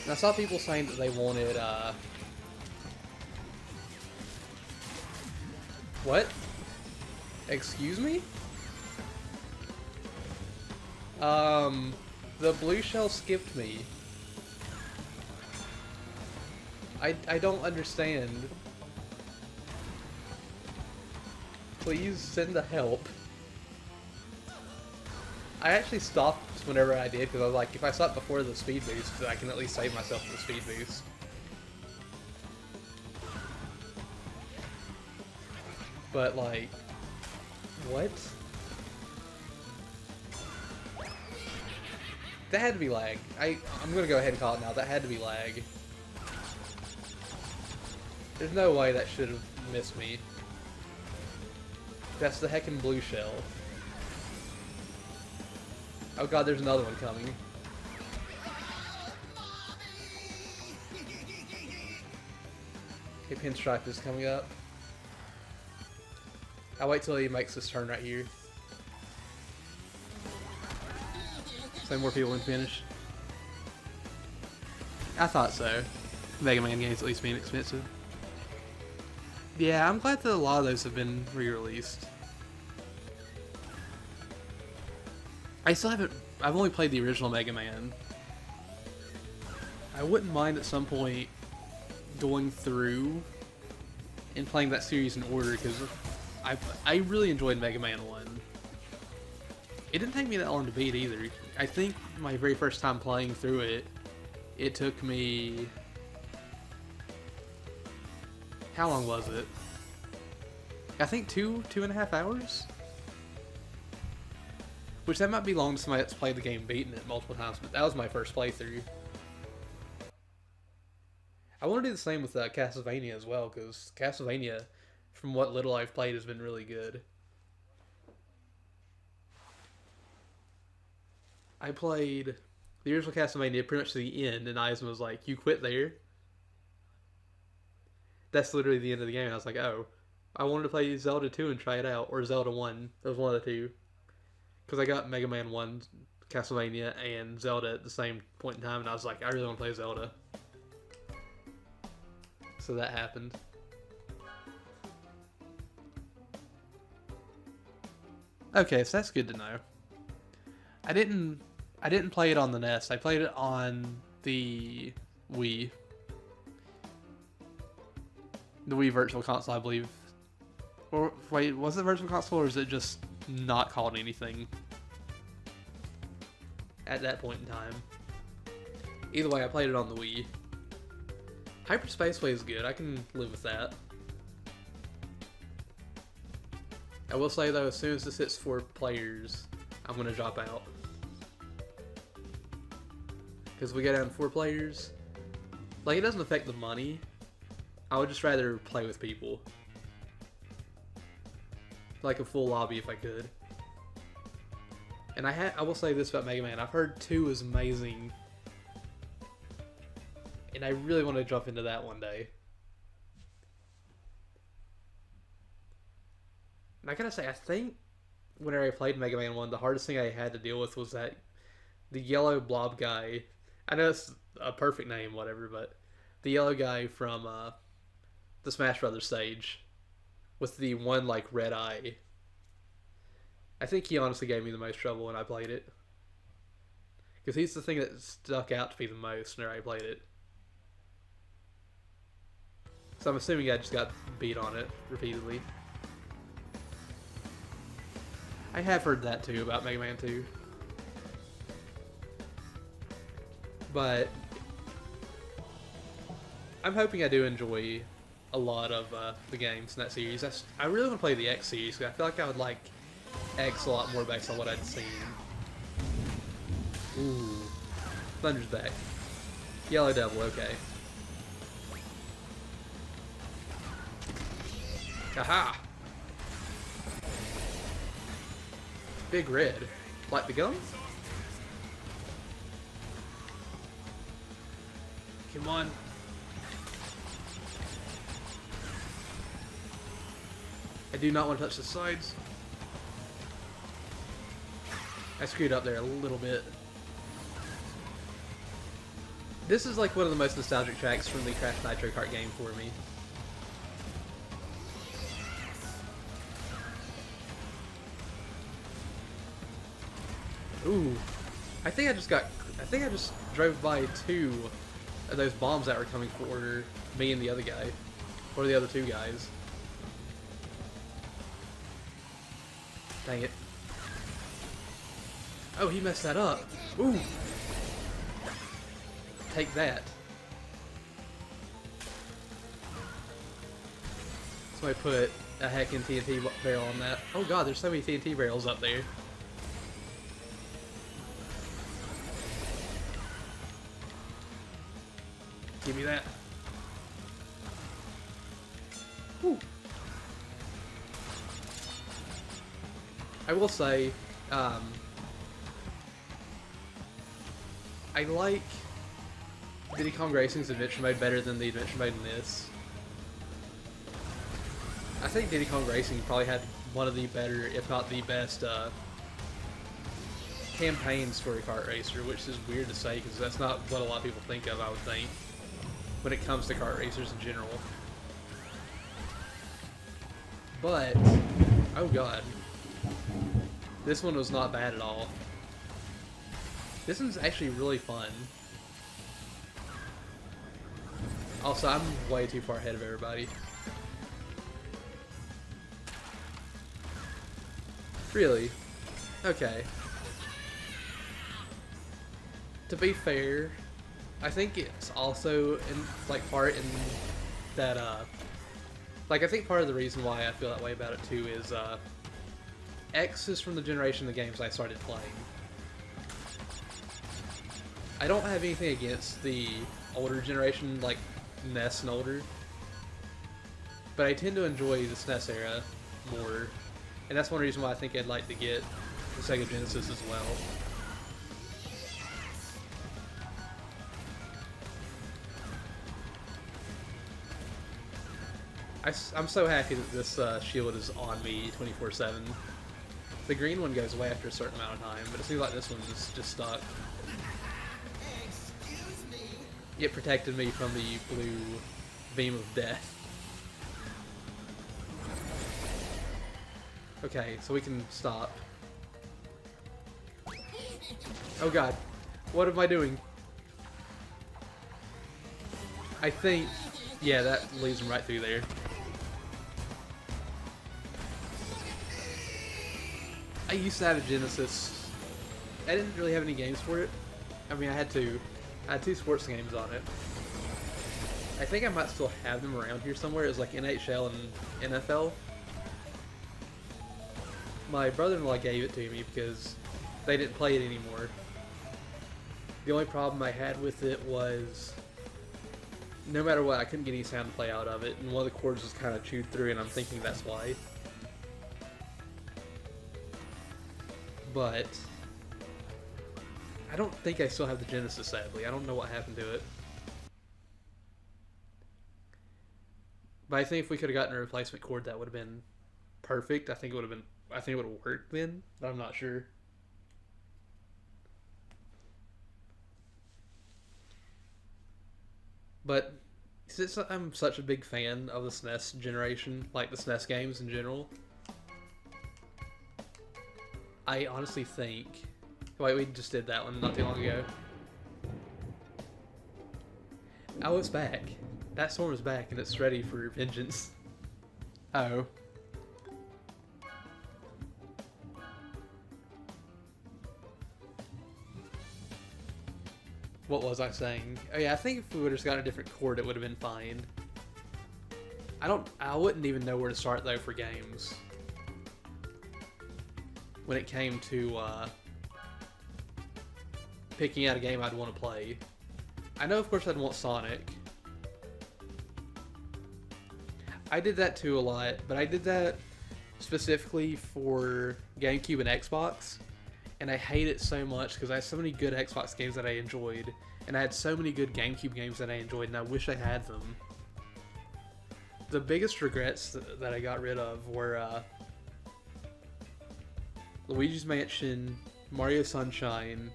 And I saw people saying that they wanted, what? Excuse me? The blue shell skipped me. I don't understand. Please send the help. I actually stopped whenever I did, because I was like, if I stop before the speed boost, I can at least save myself the speed boost. But like, what? That had to be lag. I'm gonna go ahead and call it now. That had to be lag. There's no way that should have missed me. That's the heckin' blue shell. Oh god, there's another one coming. Okay, Pinstripe is coming up. I'll wait till he makes this turn right here. So more people can finish. I thought so. Mega Man games at least being expensive. Yeah, I'm glad that a lot of those have been re-released. I still haven't... I've only played the original Mega Man. I wouldn't mind at some point going through and playing that series in order, because I really enjoyed Mega Man 1. It didn't take me that long to beat either. I think my very first time playing through it, it took me... How long was it? I think 2.5 hours? Which that might be long to somebody that's played the game beaten it multiple times, but that was my first playthrough. I want to do the same with Castlevania as well, because Castlevania, from what little I've played, has been really good. I played the original Castlevania pretty much to the end, and Eisman was like, "You quit there?" That's literally the end of the game. I was like, oh, I wanted to play Zelda 2 and try it out, or Zelda 1. It was one of the two. Because I got Mega Man 1, Castlevania, and Zelda at the same point in time, and I was like, I really want to play Zelda. So that happened. Okay, so that's good to know. I didn't play it on the NES. I played it on the Wii. The Wii Virtual Console, I believe. Or wait, was it Virtual Console, or is it just not called anything? at that point in time. Either way, I played it on the Wii. Hyper Spaceway is good. I can live with that. I will say though, as soon as this hits 4 players, I'm gonna drop out. Because we go down to 4 players. Like, it doesn't affect the money. I would just rather play with people. Like a full lobby if I could. And I will say this about Mega Man. I've heard 2 is amazing. And I really want to jump into that one day. And I gotta say, I think whenever I played Mega Man 1, the hardest thing I had to deal with was that the yellow blob guy. I know it's a perfect name, whatever, but the yellow guy from the Smash Brothers stage with the one, like, red eye. I think he honestly gave me the most trouble when I played it. Because he's the thing that stuck out to me the most whenever I played it. So I'm assuming I just got beat on it repeatedly. I have heard that too about Mega Man 2. But I'm hoping I do enjoy a lot of the games in that series. I really want to play the X series because I feel like I would like X a lot more based on what I'd seen. Ooh. Thunder's back. Yellow Devil, okay. Aha! Big Red. Like the gun? Come on. I do not want to touch the sides. I screwed up there a little bit. This is like one of the most nostalgic tracks from the Crash Nitro Kart game for me. Ooh. I think I just drove by 2 of those bombs that were coming for me and the other guy. Or the other 2 guys. Dang it. Oh, he messed that up. Ooh. Take that. Somebody put a heckin' TNT barrel on that. Oh god, there's so many TNT barrels up there. Give me that. Whew. I will say, I like Diddy Kong Racing's adventure mode better than the adventure mode in this. I think Diddy Kong Racing probably had one of the better, if not the best, campaigns for a kart racer, which is weird to say because that's not what a lot of people think of, I would think, when it comes to kart racers in general. But, oh god. This one was not bad at all. This one's actually really fun. Also, I'm way too far ahead of everybody. Really? Okay. To be fair, I think it's also part in that like I think part of the reason why I feel that way about it too is X is from the generation of the games I started playing. I don't have anything against the older generation, like NES and older, but I tend to enjoy the SNES era more, and that's one reason why I think I'd like to get the Sega Genesis as well. I'm so happy that this shield is on me 24/7. The green one goes away after a certain amount of time, but it seems like this one's just stuck. It protected me from the blue beam of death. Okay, so we can stop. Oh god, what am I doing? I think, yeah, that leads him right through there. I used to have a Genesis I didn't really have any games for it. I mean, I had two. I had 2 sports games on it. I think I might still have them around here somewhere. It was like NHL and NFL. My brother-in-law gave it to me because they didn't play it anymore. The only problem I had with it was no matter what, I couldn't get any sound to play out of it, and one of the cords was kind of chewed through, and I'm thinking that's why. But I don't think I still have the Genesis, sadly. I don't know what happened to it. But I think if we could have gotten a replacement cord, that would have been perfect. I think it would have worked then, but I'm not sure. But since I'm such a big fan of the SNES generation, like the SNES games in general, I honestly think... Wait, we just did that one not too long ago. Oh, it's back. That storm is back and it's ready for vengeance. Oh. What was I saying? Oh yeah, I think if we would have just got a different cord, it would have been fine. I wouldn't even know where to start though for games. When it came to picking out a game I'd want to play. I know of course I'd want Sonic. I did that too a lot, but I did that specifically for GameCube and Xbox. And I hate it so much because I had so many good Xbox games that I enjoyed, and I had so many good GameCube games that I enjoyed, and I wish I had them. The biggest regrets that I got rid of were Luigi's Mansion, Mario Sunshine,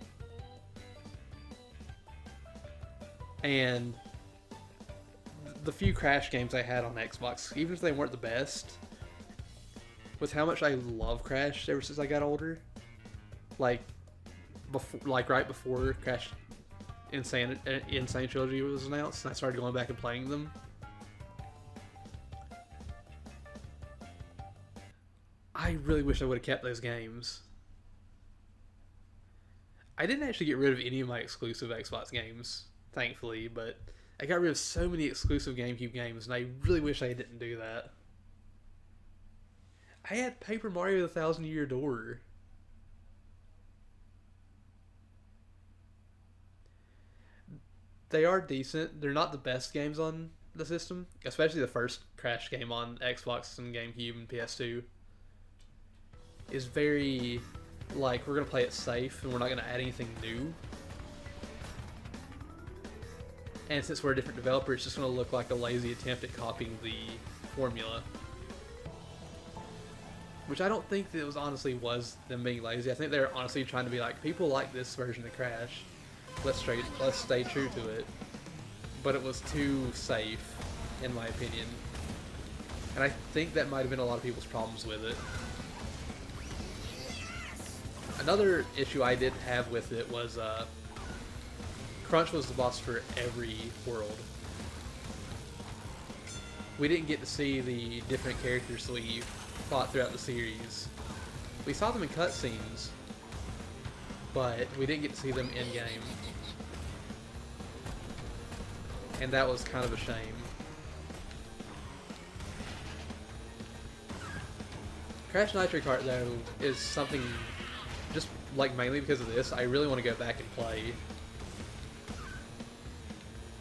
and the few Crash games I had on Xbox, even if they weren't the best. With how much I love Crash ever since I got older. Like right before Crash Insane Trilogy was announced, and I started going back and playing them. I really wish I would have kept those games. I didn't actually get rid of any of my exclusive Xbox games, thankfully, but I got rid of so many exclusive GameCube games, and I really wish I didn't do that. I had Paper Mario: The Thousand Year Door. They are decent. They're not the best games on the system, especially the first Crash game on Xbox and GameCube and PS2. Is very, like, we're going to play it safe and we're not going to add anything new. And since we're a different developer, it's just going to look like a lazy attempt at copying the formula. Which I don't think that it honestly was them being lazy. I think they're honestly trying to be like, people like this version of Crash. Let's stay true to it. But it was too safe, in my opinion. And I think that might have been a lot of people's problems with it. Another issue I did have with it was Krunk was the boss for every world. We didn't get to see the different characters that we fought throughout the series. We saw them in cutscenes, but we didn't get to see them in-game. And that was kind of a shame. Crash Nitro Kart, though, is something, just like mainly because of this, I really want to go back and play.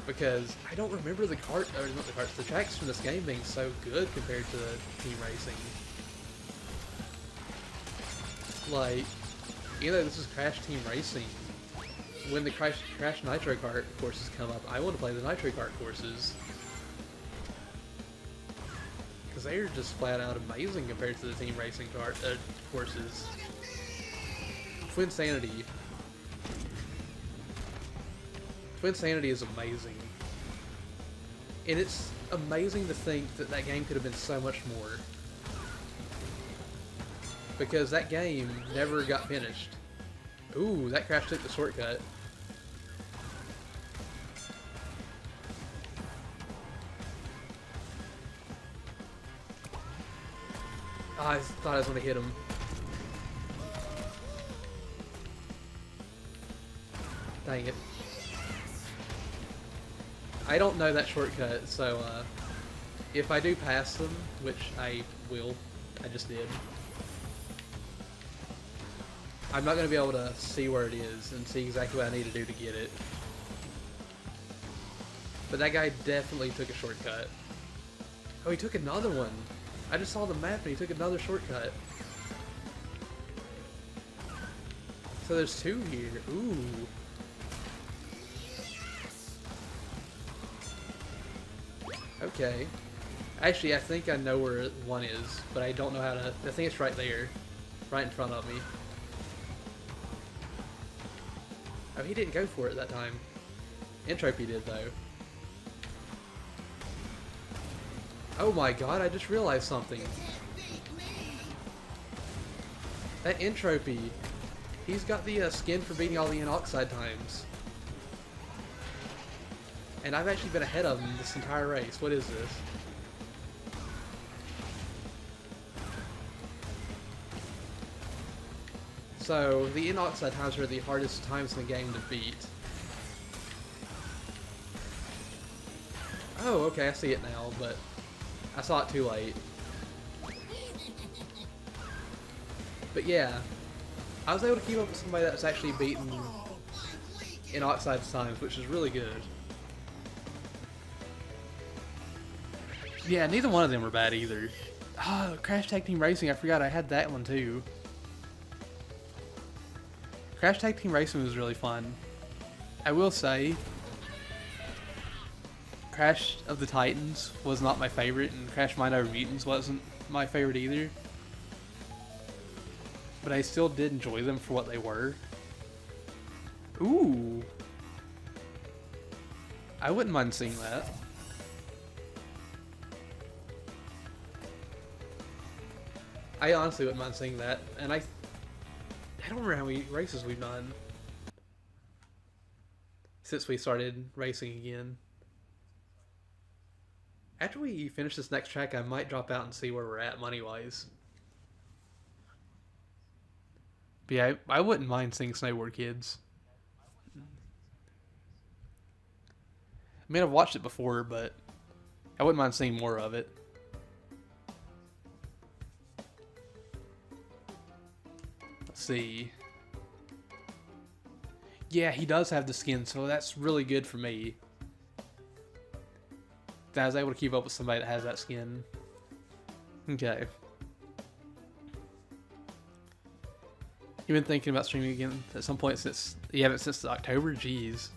Because I don't remember the tracks from this game being so good compared to Team Racing. Like, even though this is Crash Team Racing, when the Crash Nitro Kart courses come up, I want to play the Nitro Kart courses. Because they're just flat out amazing compared to the Team Racing courses. Twinsanity. Twinsanity is amazing. And it's amazing to think that that game could have been so much more. Because that game never got finished. Ooh, that Crash took the shortcut. Oh, I thought I was going to hit him. Dang it. I don't know that shortcut, so if I do pass them, which I will, I just did, I'm not going to be able to see where it is and see exactly what I need to do to get it. But that guy definitely took a shortcut. Oh, he took another one. I just saw the map and he took another shortcut. So there's two here. Ooh. Okay. Actually, I think I know where one is, but I don't know how to... I think it's right there. Right in front of me. Oh, he didn't go for it that time. Entropy did, though. Oh my god, I just realized something. That Entropy, he's got the skin for beating all the Inoxide times. And I've actually been ahead of him this entire race. What is this? So, the Inoxide times are the hardest times in the game to beat. Oh, okay, I see it now, but I saw it too late. But yeah, I was able to keep up with somebody that's actually beaten Inoxide times, which is really good. Yeah, neither one of them were bad either. Ah, Crash Tag Team Racing, I forgot I had that one too. Crash Tag Team Racing was really fun. I will say, Crash of the Titans was not my favorite, and Crash Mind Over Mutants wasn't my favorite either. But I still did enjoy them for what they were. Ooh. I wouldn't mind seeing that. I honestly wouldn't mind seeing that, and I don't remember how many races we've done since we started racing again. After we finish this next track, I might drop out and see where we're at money-wise. But yeah, I wouldn't mind seeing Snowboard Kids. I mean, I've watched it before, but I wouldn't mind seeing more of it. Let's see. Yeah, he does have the skin, so that's really good for me. That I was able to keep up with somebody that has that skin. Okay. You've been thinking about streaming again at some point since... You haven't since October? Jeez.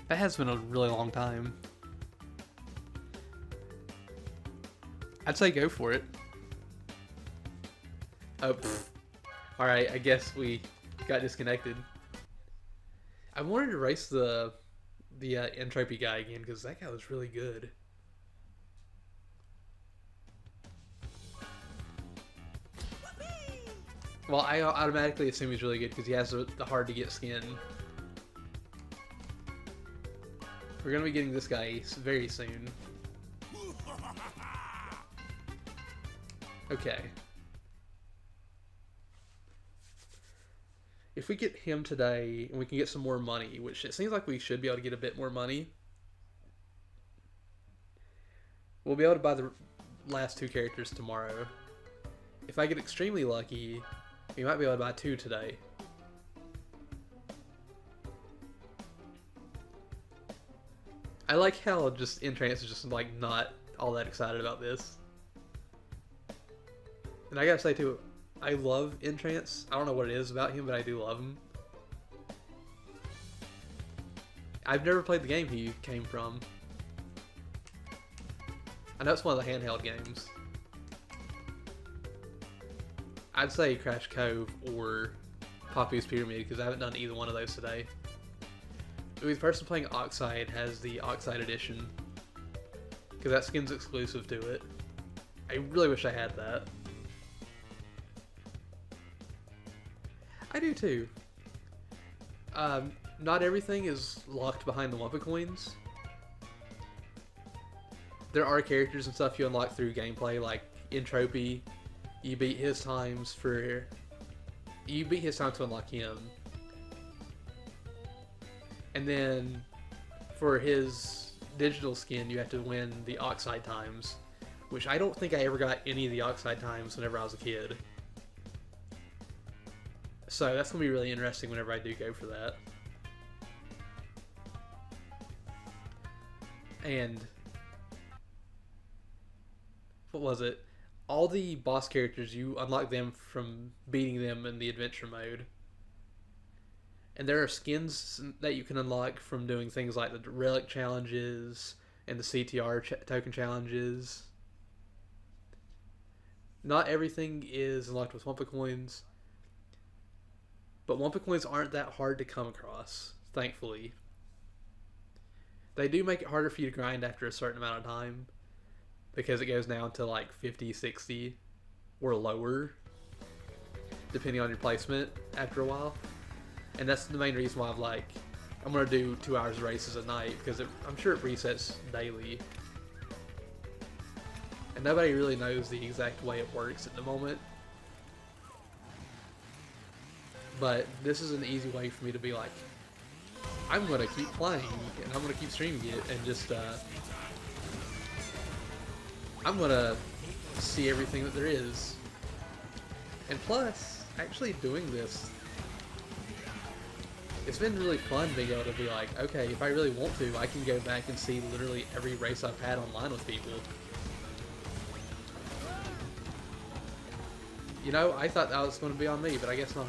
That has been a really long time. I'd say go for it. Oh, alright, I guess we got disconnected. I wanted to race the Entropy guy again, because that guy was really good. Well, I automatically assume he's really good because he has the hard-to-get skin. We're going to be getting this guy very soon. Okay. If we get him today, and we can get some more money, which it seems like we should be able to get a bit more money, we'll be able to buy the last two characters tomorrow. If I get extremely lucky, we might be able to buy two today. I like how just Entrance is just like not all that excited about this. And I gotta say too, I love Entrance. I don't know what it is about him, but I do love him. I've never played the game he came from. I know it's one of the handheld games. I'd say Crash Cove or Poppy's Pyramid because I haven't done either one of those today. Ooh, the person playing Oxide has the Oxide edition because that skin's exclusive to it. I really wish I had that. I do too. Not everything is locked behind the Wumpa coins. There are characters and stuff you unlock through gameplay, like Entropy. You beat his times to unlock him. And then for his digital skin, you have to win the Oxide times, which I don't think I ever got any of the Oxide times whenever I was a kid. So that's going to be really interesting whenever I do go for that. And what was it? All the boss characters, you unlock them from beating them in the adventure mode. And there are skins that you can unlock from doing things like the relic challenges and the CTR token challenges. Not everything is unlocked with Wumpa coins, but Wumpa coins aren't that hard to come across, thankfully. They do make it harder for you to grind after a certain amount of time, because it goes down to like 50, 60, or lower, depending on your placement after a while. And that's the main reason why I'm going to do 2 hours of races at night, because I'm sure it resets daily. And nobody really knows the exact way it works at the moment. But this is an easy way for me to be like, I'm going to keep playing, and I'm going to keep streaming it, and just, I'm going to see everything that there is. And plus, actually doing this, it's been really fun being able to be like, okay, if I really want to, I can go back and see literally every race I've had online with people. You know, I thought that was going to be on me, but I guess not.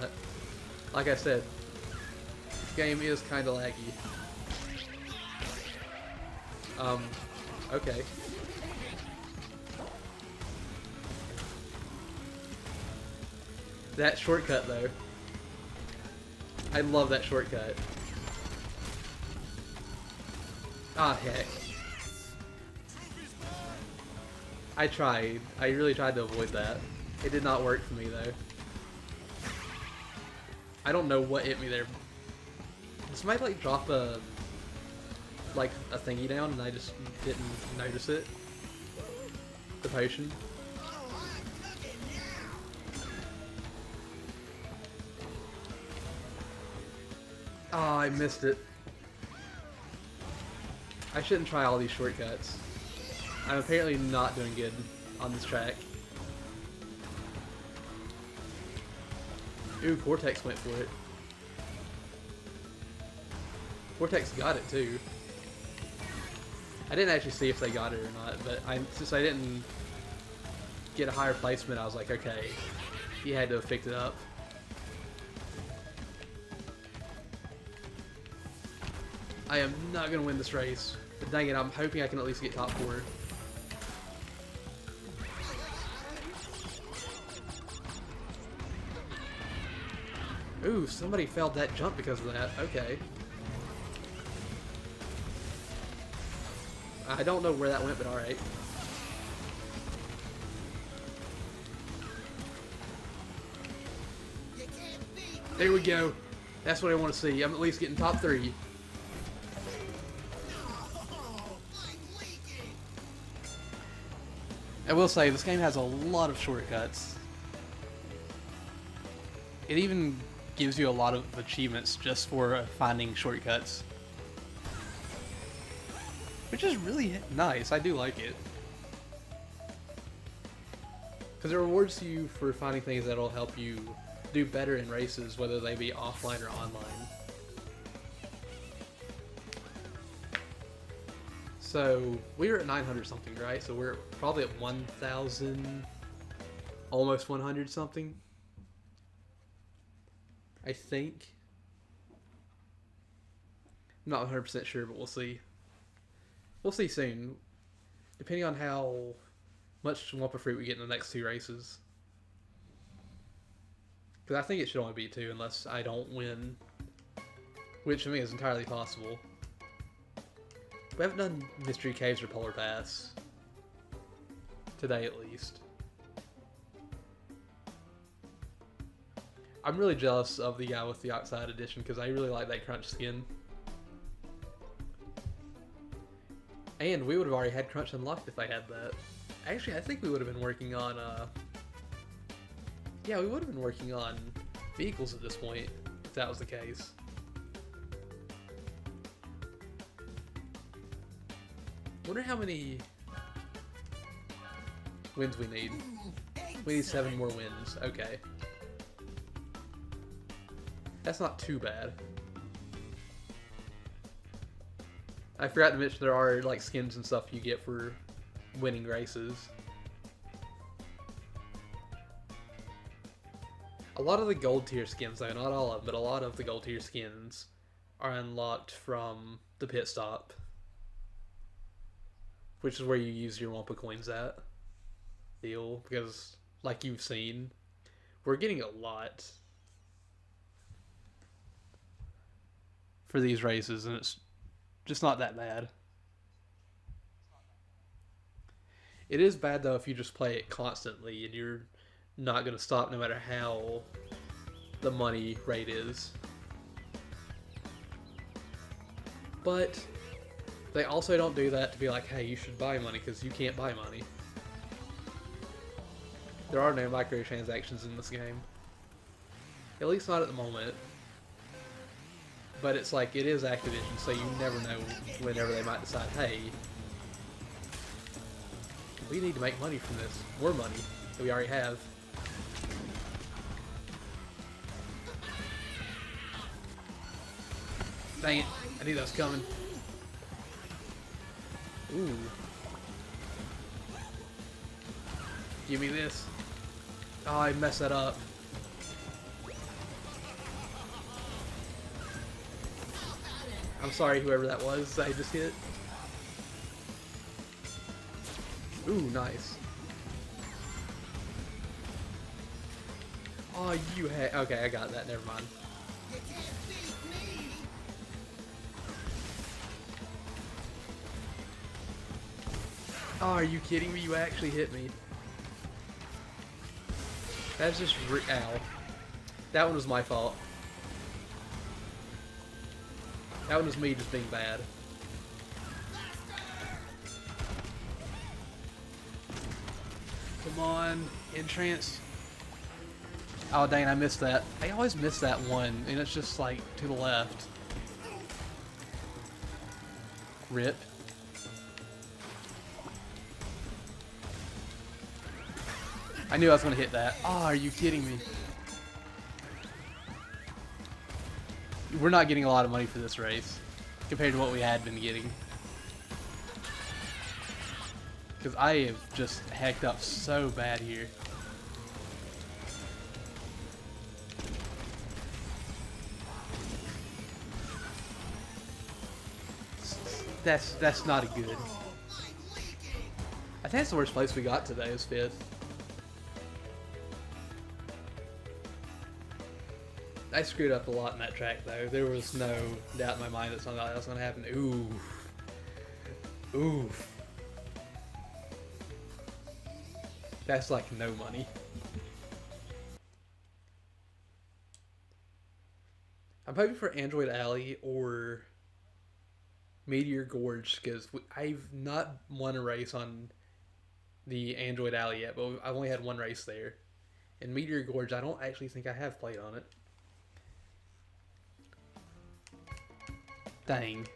Like I said, this game is kind of laggy. Okay. That shortcut, though. I love that shortcut. Ah, heck. I tried. I really tried to avoid that. It did not work for me, though. I don't know what hit me there. This might, like, drop a thingy down, and I just didn't notice it. The potion. Oh, I missed it. I shouldn't try all these shortcuts. I'm apparently not doing good on this track. Ooh, Cortex went for it. Cortex got it too. I didn't actually see if they got it or not, but since I didn't get a higher placement, I was like, okay, he had to have picked it up. I am not going to win this race, but dang it, I'm hoping I can at least get top 4. Ooh, somebody failed that jump because of that. Okay. I don't know where that went, but alright. There we go. That's what I want to see. I'm at least getting top 3. I will say, this game has a lot of shortcuts. It even gives you a lot of achievements just for finding shortcuts. Which is really nice, I do like it. Because it rewards you for finding things that'll help you do better in races, whether they be offline or online. So, we were at 900 something, right? So we're probably at 1,000, almost 100 something. I think. I'm not 100% sure, but we'll see. We'll see soon, depending on how much Wumpa Fruit we get in the next 2 races. Because I think it should only be 2 unless I don't win, which to me is entirely possible. We haven't done Mystery Caves or Polar Pass. Today, at least. I'm really jealous of the guy with the Oxide Edition because I really like that Crunch skin. And we would have already had Crunch unlocked if I had that. Actually, I think we would have been working on, yeah, we would have been working on vehicles at this point, if that was the case. Wonder how many wins we need. We need 7 more wins. Okay. That's not too bad. I forgot to mention there are like skins and stuff you get for winning races. A lot of the gold tier skins, though, not all of them, but a lot of the gold tier skins are unlocked from the pit stop, which is where you use your Wampa coins at. Deal, because like you've seen, we're getting a lot for these races, and it's just not that bad. It is bad though if you just play it constantly and you're not going to stop no matter how the money rate is. But they also don't do that to be like, hey, you should buy money, because you can't buy money. There are no microtransactions in this game. At least not at the moment. But it's like, it is Activision, so you never know whenever they might decide, hey, we need to make money from this. More money that we already have. Dang it, I knew that was coming. Ooh. Give me this. Oh, I messed that up. I'm sorry, whoever that was I just hit. Ooh, nice. Oh, you had... Okay, I got that. Never mind. Oh, are you kidding me? You actually hit me. That's just... Ow. That one was my fault. That one was me just being bad. Come on, entrance. Oh dang, I missed that. I always miss that one, and it's just like to the left. Rip. I knew I was gonna hit that. Oh, are you kidding me? We're not getting a lot of money for this race compared to what we had been getting. Because I have just hacked up so bad here. That's not a good. I think that's the worst place we got today, is 5th. I screwed up a lot in that track though. There was no doubt in my mind that something like that was going to happen. Ooh. Ooh. That's like no money. I'm hoping for Android Alley or Meteor Gorge, because I've not won a race on the Android Alley yet, but I've only had one race there. And Meteor Gorge, I don't actually think I have played on it. Dang.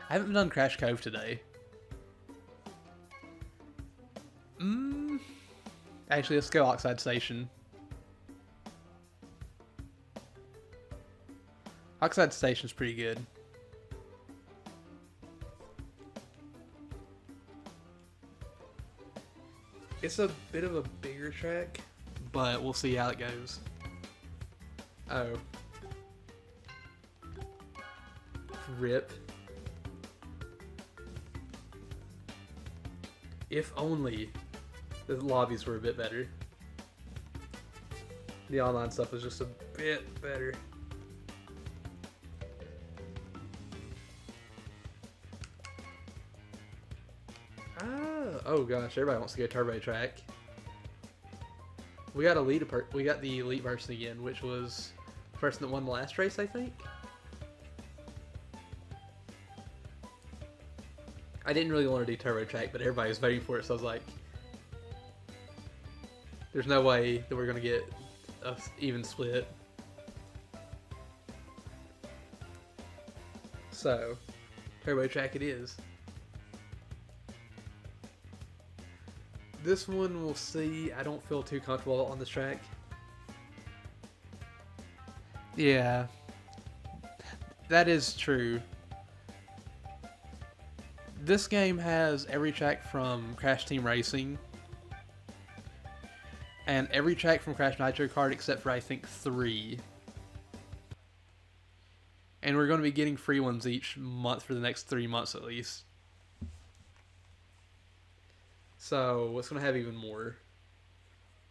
I haven't done Crash Cove today. Actually, let's go Oxide Station. Oxide Station's pretty good. It's a bit of a bigger track, but we'll see how it goes. Oh. Rip. If only the lobbies were a bit better. The online stuff was just a bit better. Oh gosh, everybody wants to go Turbo Track. We got we got the elite person again, which was the person that won the last race, I think. I didn't really want to do Turbo Track, but everybody was voting for it, so I was like, there's no way that we're going to get an even split. So, Turbo Track it is. This one we'll see. I don't feel too comfortable on this track. Yeah, that is true. This game has every track from Crash Team Racing and every track from Crash Nitro Kart except for I think 3. And we're going to be getting free ones each month for the next 3 months at least. So, what's going to have even more?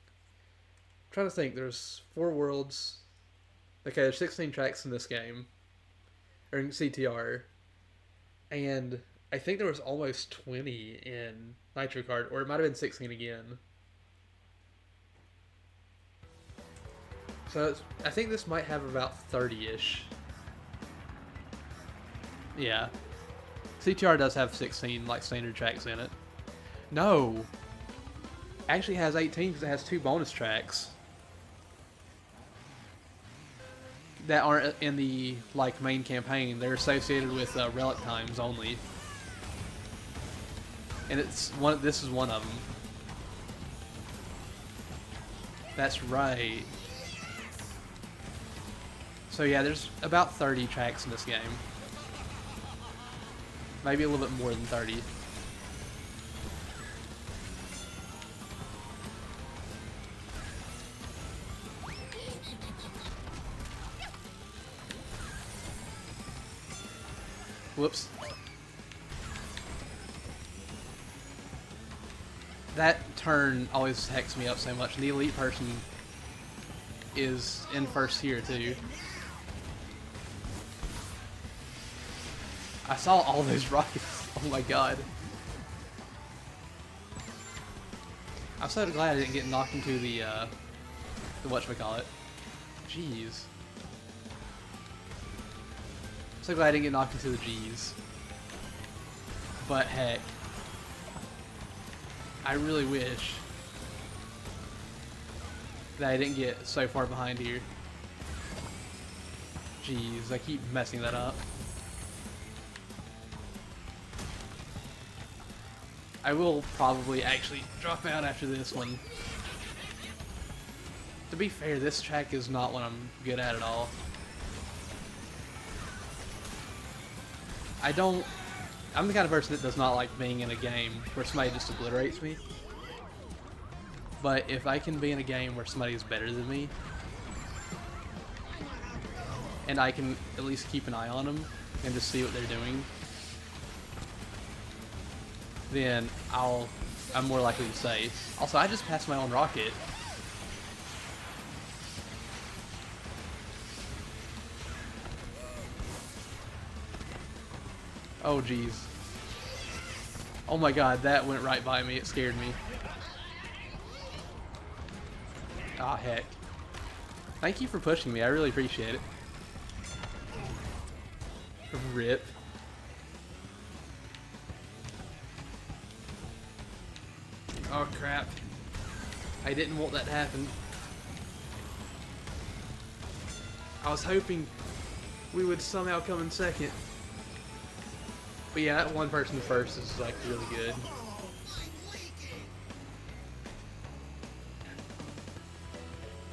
I'm trying to think. There's 4 worlds. Okay, there's 16 tracks in this game. Or in CTR. And I think there was almost 20 in Nitro Kart. Or it might have been 16 again. So, I think this might have about 30-ish. Yeah. CTR does have 16, like, standard tracks in it. No. Actually has 18 because it has 2 bonus tracks. That aren't in the, like, main campaign. They're associated with relic times only. And this is one of them. That's right. So yeah, there's about 30 tracks in this game. Maybe a little bit more than 30. Whoops. That turn always hacks me up so much. And the elite person is in first here too. I saw all those rockets. Oh my god. I'm so glad I didn't get knocked into the whatchamacallit. Jeez. So glad I didn't get knocked into the G's. But heck. I really wish that I didn't get so far behind here. Jeez, I keep messing that up. I will probably actually drop out after this one. To be fair, this track is not what I'm good at all. I'm the kind of person that does not like being in a game where somebody just obliterates me. But if I can be in a game where somebody is better than me, and I can at least keep an eye on them and just see what they're doing, then I'm more likely to say. Also, I just passed my own rocket. Oh jeez. Oh my god, that went right by me. It scared me. Ah, heck. Thank you for pushing me. I really appreciate it. Rip. Oh crap. I didn't want that to happen. I was hoping we would somehow come in second. But yeah, that one person first is like really good.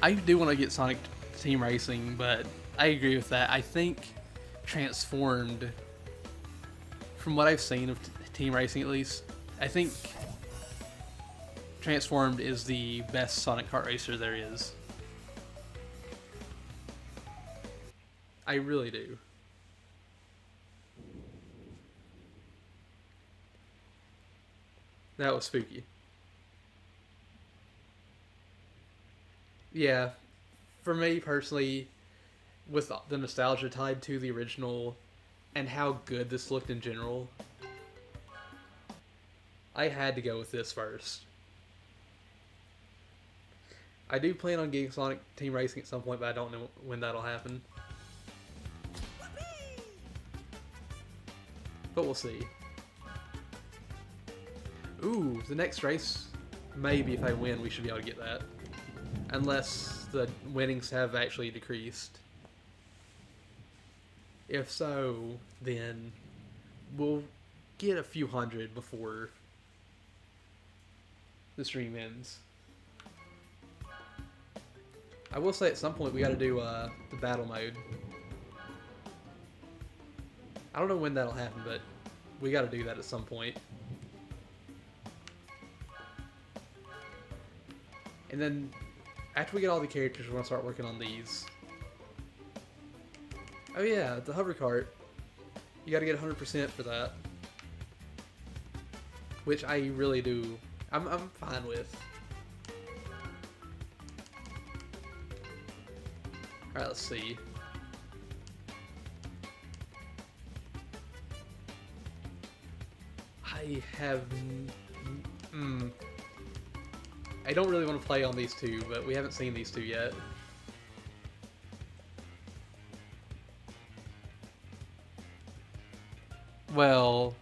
I do want to get Sonic Team Racing, but I agree with that. I think Transformed, from what I've seen of Team Racing at least, I think Transformed is the best Sonic Kart racer there is. I really do. That was spooky. Yeah, for me personally, with the nostalgia tied to the original and how good this looked in general, I had to go with this first. I do plan on getting Sonic Team Racing at some point, but I don't know when that'll happen. But we'll see. Ooh, the next race, maybe if I win, we should be able to get that. Unless the winnings have actually decreased. If so, then we'll get a few hundred before the stream ends. I will say at some point we got to do the battle mode. I don't know when that'll happen, but we got to do that at some point. And then after we get all the characters, we're going to start working on these. Oh yeah, the hover cart. You got to get 100% for that. Which I really do. I'm fine with. Alright, let's see. I have... I don't really want to play on these two, but we haven't seen these two yet. Well,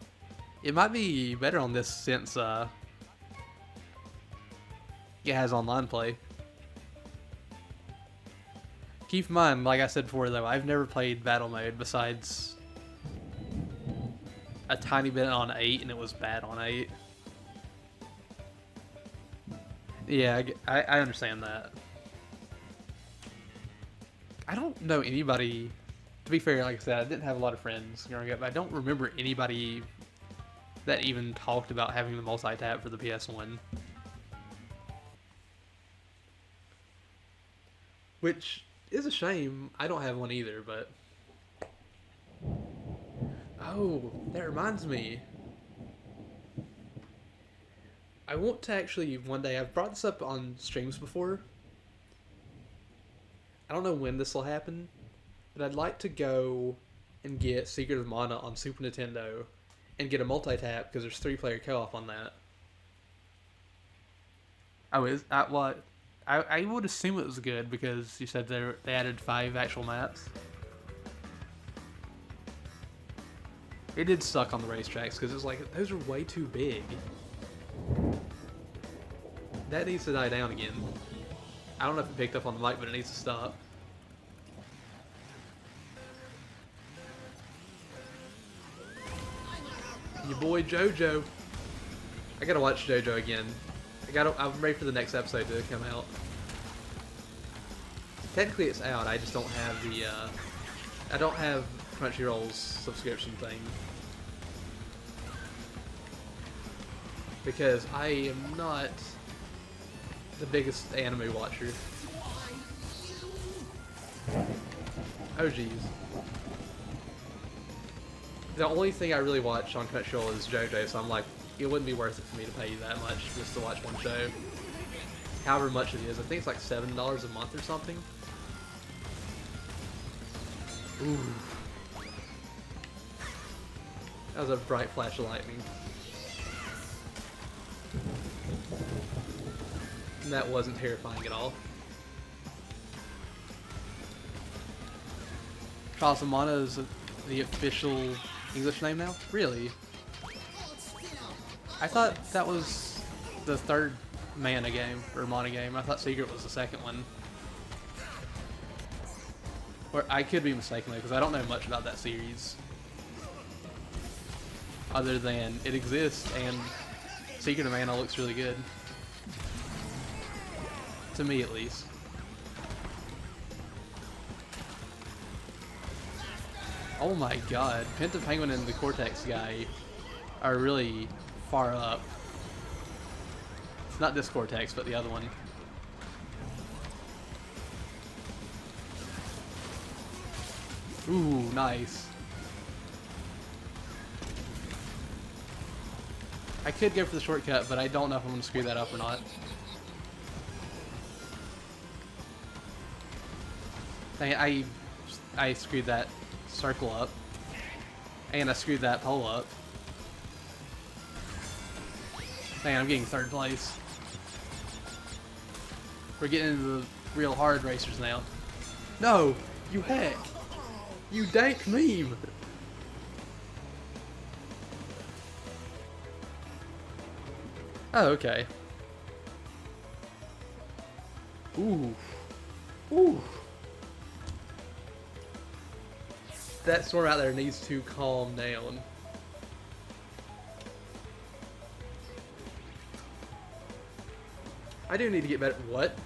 it might be better on this since it has online play. Keep in mind, like I said before though, I've never played battle mode besides a tiny bit on 8, and it was bad on 8. Yeah, I understand that. I don't know anybody, to be fair, like I said, I didn't have a lot of friends growing up, but I don't remember anybody that even talked about having the multi-tap for the PS1. Which is a shame. I don't have one either, but... Oh, that reminds me. I want to actually, one day, I've brought this up on streams before. I don't know when this will happen, but I'd like to go and get Secret of Mana on Super Nintendo and get a multi-tap, because there's 3-player co-op on that. Oh, is that what? I would assume it was good, because you said they added 5 actual maps. It did suck on the racetracks, because it was like, those are way too big. That needs to die down again. I don't know if it picked up on the mic, but it needs to stop. Your boy JoJo. I gotta watch JoJo again. I'm ready for the next episode to come out. Technically it's out, I just don't have the, I don't have Crunchyroll's subscription thing. Because I am not the biggest anime watcher. Oh jeez. The only thing I really watch on Crunchyroll is JoJo, so I'm like, it wouldn't be worth it for me to pay you that much just to watch one show. However much it is. I think it's like $7 a month or something. Ooh. That was a bright flash of lightning. And that wasn't terrifying at all. Trials of Mana is the official English name now? Really? I thought that was the third Mana game, or Mana game. I thought Secret was the second one. Or I could be mistaken though, because I don't know much about that series. Other than it exists, and Secret of Mana looks really good. To me, at least. Oh my god, Penta Penguin and the Cortex guy are really far up. It's not this Cortex, but the other one. Ooh, nice. I could go for the shortcut, but I don't know if I'm going to screw that up or not. I screwed that circle up, and I screwed that pole up. Man, I'm getting third place. We're getting into the real hard racers now. No, you heck. You dank meme. Oh, okay. Ooh. Ooh. That storm out there needs to calm down. I do need to get better. What?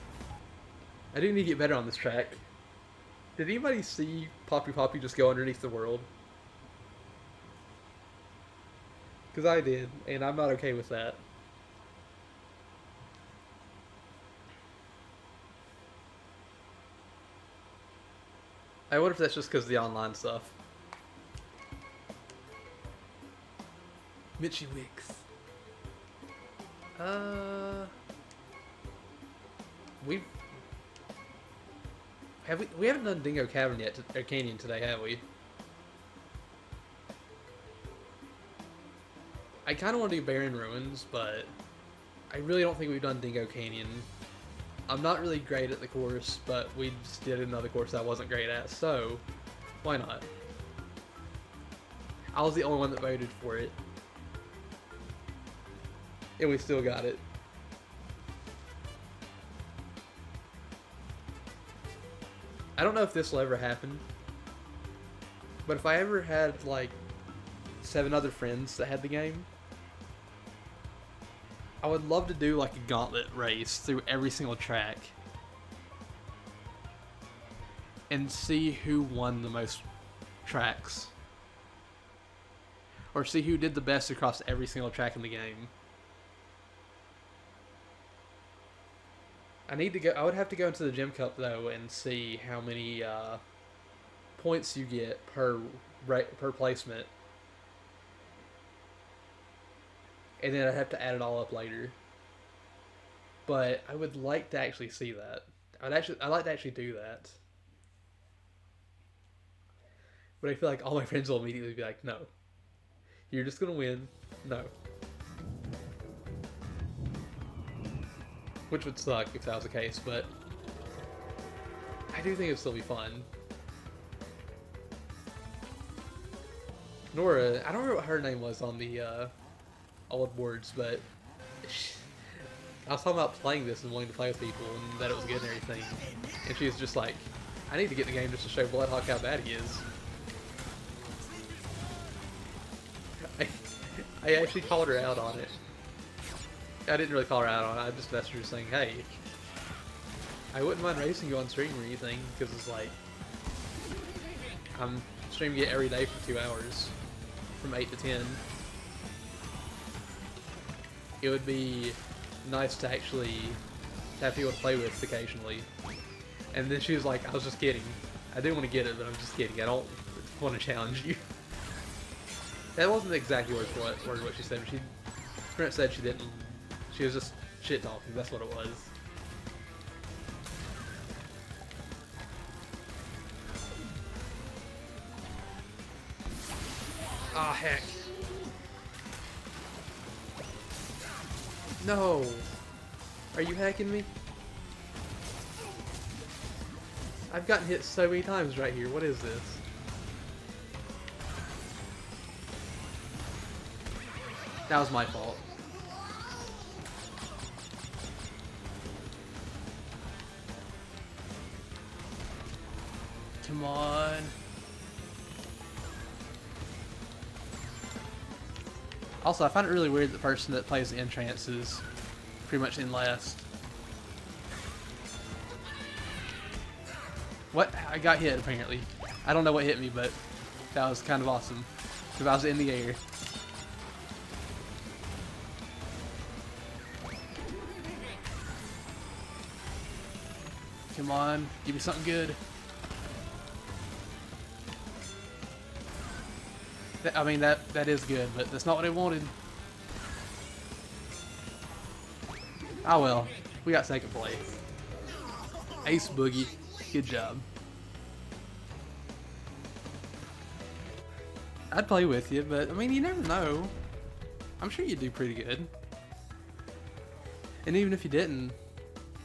I do need to get better on this track. Did anybody see Poppy Poppy just go underneath the world? Because I did, and I'm not okay with that. I wonder if that's just because of the online stuff. Mitchy Wicks. We haven't done Dingo Cavern yet, or Canyon today, have we? I kind of want to do Barren Ruins, but I really don't think we've done Dingo Canyon. I'm not really great at the course, but we just did another course I wasn't great at, so why not? I was the only one that voted for it. And we still got it. I don't know if this will ever happen, but if I ever had like 7 other friends that had the game, I would love to do like a gauntlet race through every single track and see who won the most tracks, or see who did the best across every single track in the game. I would have to go into the Gym Cup though and see how many points you get per placement, and then I'd have to add it all up later. But I would like to actually see that. I'd like to actually do that. But I feel like all my friends will immediately be like, "No, you're just gonna win." No. Which would suck if that was the case, but I do think it'd still be fun. Nora, I don't remember what her name was on the old boards, but I was talking about playing this and wanting to play with people and that it was good and everything. And she was just like, I need to get in the game just to show Bloodhawk how bad he is. I actually called her out on it. I didn't really call her out on it, I just messaged her saying, hey, I wouldn't mind racing you on stream or anything, because it's like, I'm streaming it every day for 2 hours, from 8 to 10. It would be nice to actually have people to play with occasionally. And then she was like, I was just kidding. I do want to get it, but I'm just kidding. I don't want to challenge you. That wasn't exactly word for word what she said. She pretty much said she didn't. She was just shit talking. That's what it was. Ah, heck. No. Are you hacking me? I've gotten hit so many times right here. What is this? That was my fault. Come on. Also, I find it really weird that the person that plays the entrance is pretty much in last. What? I got hit, apparently. I don't know what hit me, but that was kind of awesome. Because I was in the air. Come on, give me something good. I mean, that is good, but that's not what I wanted. Oh well, we got second place. Ace Boogie, good job. I'd play with you, but I mean, you never know. I'm sure you'd do pretty good. And even if you didn't,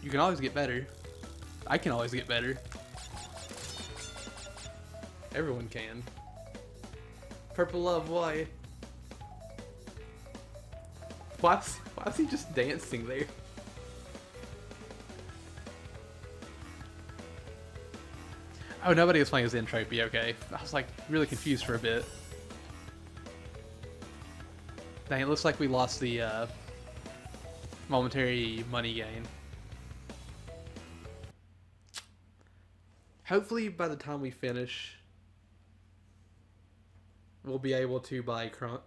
you can always get better. I can always get better. Everyone can. Purple Love, why? Why is he just dancing there? Oh, nobody was playing as Entropy, okay. I was like really confused for a bit. Dang, it looks like we lost the momentary money gain. Hopefully by the time we finish, we'll be able to buy Krunk.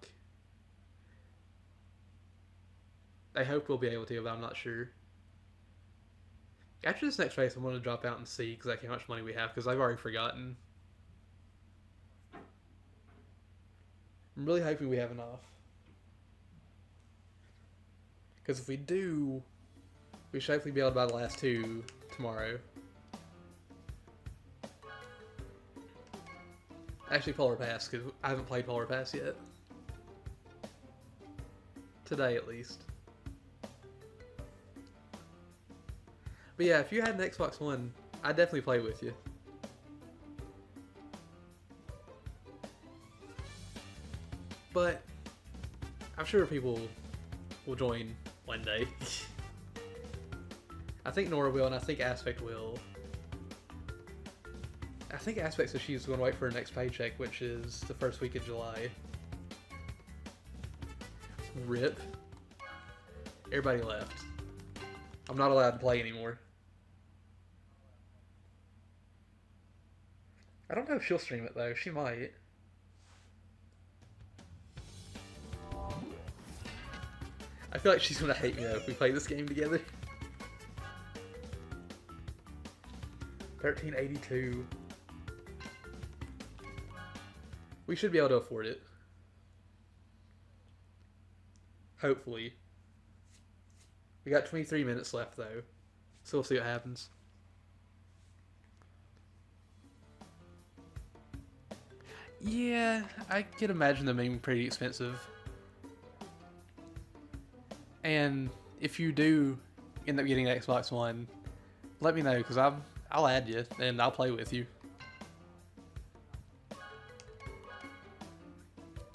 I hope we'll be able to, but I'm not sure. After this next race, I'm going to drop out and see exactly how much money we have, because I've already forgotten. I'm really hoping we have enough. Because if we do, we should hopefully be able to buy the last two tomorrow. Actually, Polar Pass, because I haven't played Polar Pass yet. Today, at least. But yeah, if you had an Xbox One, I'd definitely play with you. But I'm sure people will join one day. I think Nora will, and I think Aspect will. I think Aspect says she's going to wait for her next paycheck, which is the first week of July. RIP. Everybody left. I'm not allowed to play anymore. I don't know if she'll stream it though. She might. I feel like she's gonna hate me though if we play this game together. 1382. We should be able to afford it. Hopefully. We got 23 minutes left though, so we'll see what happens. Yeah, I can imagine them being pretty expensive. And if you do end up getting an Xbox One, let me know, because I'll add you and I'll play with you.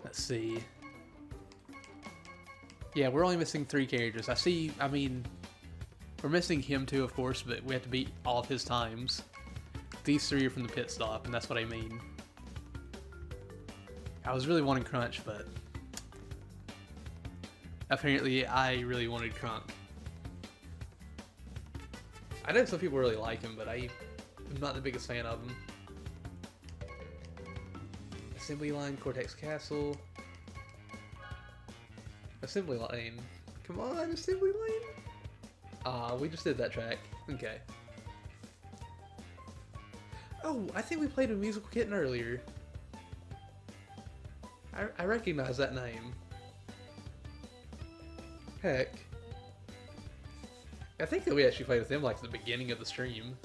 Let's see. Yeah, we're only missing 3 characters. I mean, we're missing him too, of course, but we have to beat all of his times. These 3 are from the pit stop, and that's what I mean. I was really wanting Crunch, but apparently I really wanted Krunk. I know some people really like him, but I'm not the biggest fan of him. Assembly Line, Cortex Castle. Assembly Lane. Come on, Assembly Lane! Ah, we just did that track. Okay. Oh, I think we played a Musical Kitten earlier. I recognize that name. Heck. I think that we actually played with them like at the beginning of the stream.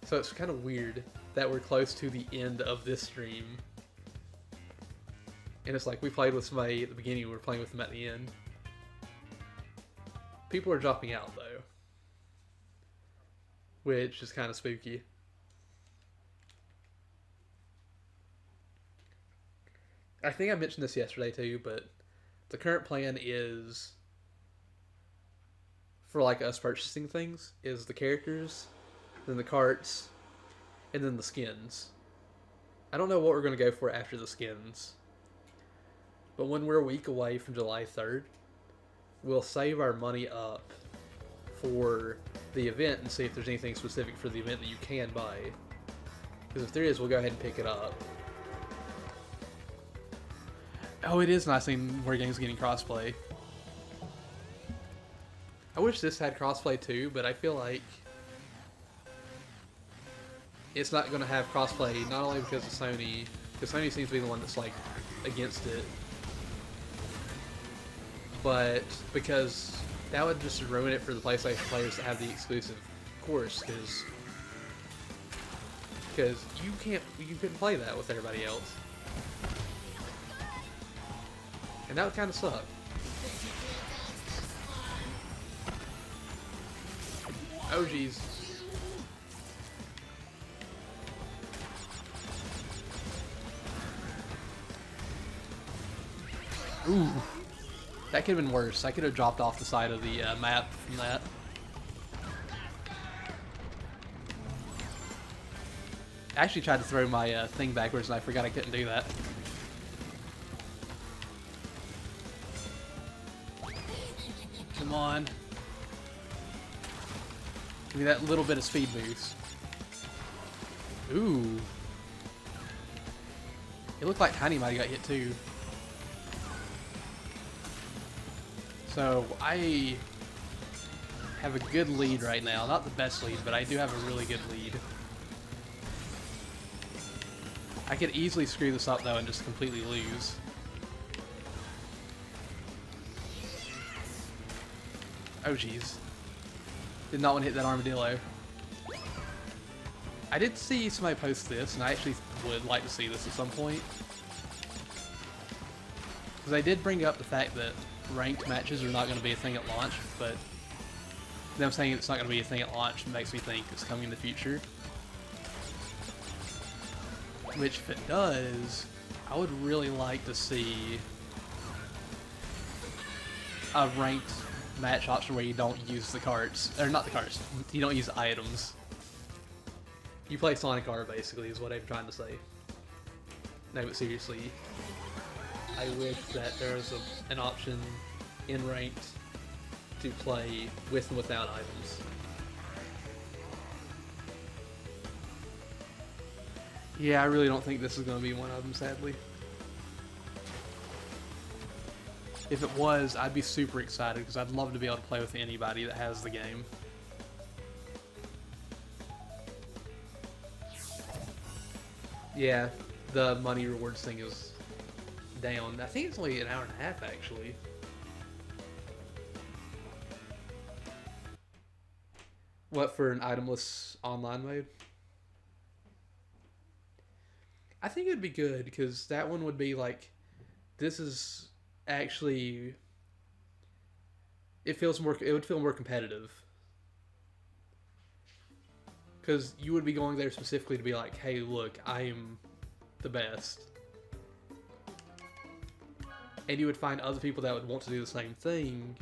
So it's kind of weird that we're close to the end of this stream. And it's like we played with somebody at the beginning, we're playing with them at the end. People are dropping out though. Which is kind of spooky. I think I mentioned this yesterday too, but the current plan is, for like us purchasing things, is the characters, then the carts, and then the skins. I don't know what we're going to go for after the skins, but when we're a week away from July 3rd, we'll save our money up for the event and see if there's anything specific for the event that you can buy. Because if there is, we'll go ahead and pick it up. Oh, it is nice seeing where games getting crossplay. I wish this had crossplay too, but I feel like it's not going to have crossplay, not only because of Sony, because Sony seems to be the one that's like against it, but because that would just ruin it for the PlayStation players that have the exclusive course, because you couldn't play that with everybody else. And that would kind of suck. Oh geez. Ooh. That could have been worse. I could have dropped off the side of the map from that. I actually tried to throw my thing backwards and I forgot I couldn't do that. Come on. Give me that little bit of speed boost. Ooh. It looked like Tiny might have got hit too. So I have a good lead right now. Not the best lead, but I do have a really good lead. I could easily screw this up though and just completely lose. Oh jeez. Did not want to hit that armadillo. I did see somebody post this, and I actually would like to see this at some point. Because I did bring up the fact that ranked matches are not going to be a thing at launch, but them saying it's not going to be a thing at launch makes me think it's coming in the future. Which, if it does, I would really like to see a ranked match option where you don't use the carts, or not the carts, you don't use items. You play Sonic R basically is what I'm trying to say. No, but seriously, I wish that there was an option in ranked to play with and without items. Yeah, I really don't think this is going to be one of them, sadly. If it was, I'd be super excited because I'd love to be able to play with anybody that has the game. Yeah, the money rewards thing is down. I think it's only an hour and a half, actually. What, for an itemless online mode? I think it'd be good, because that one would be like, this is actually, it would feel more competitive. Because you would be going there specifically to be like, hey, look, I am the best. And you would find other people that would want to do the same thing.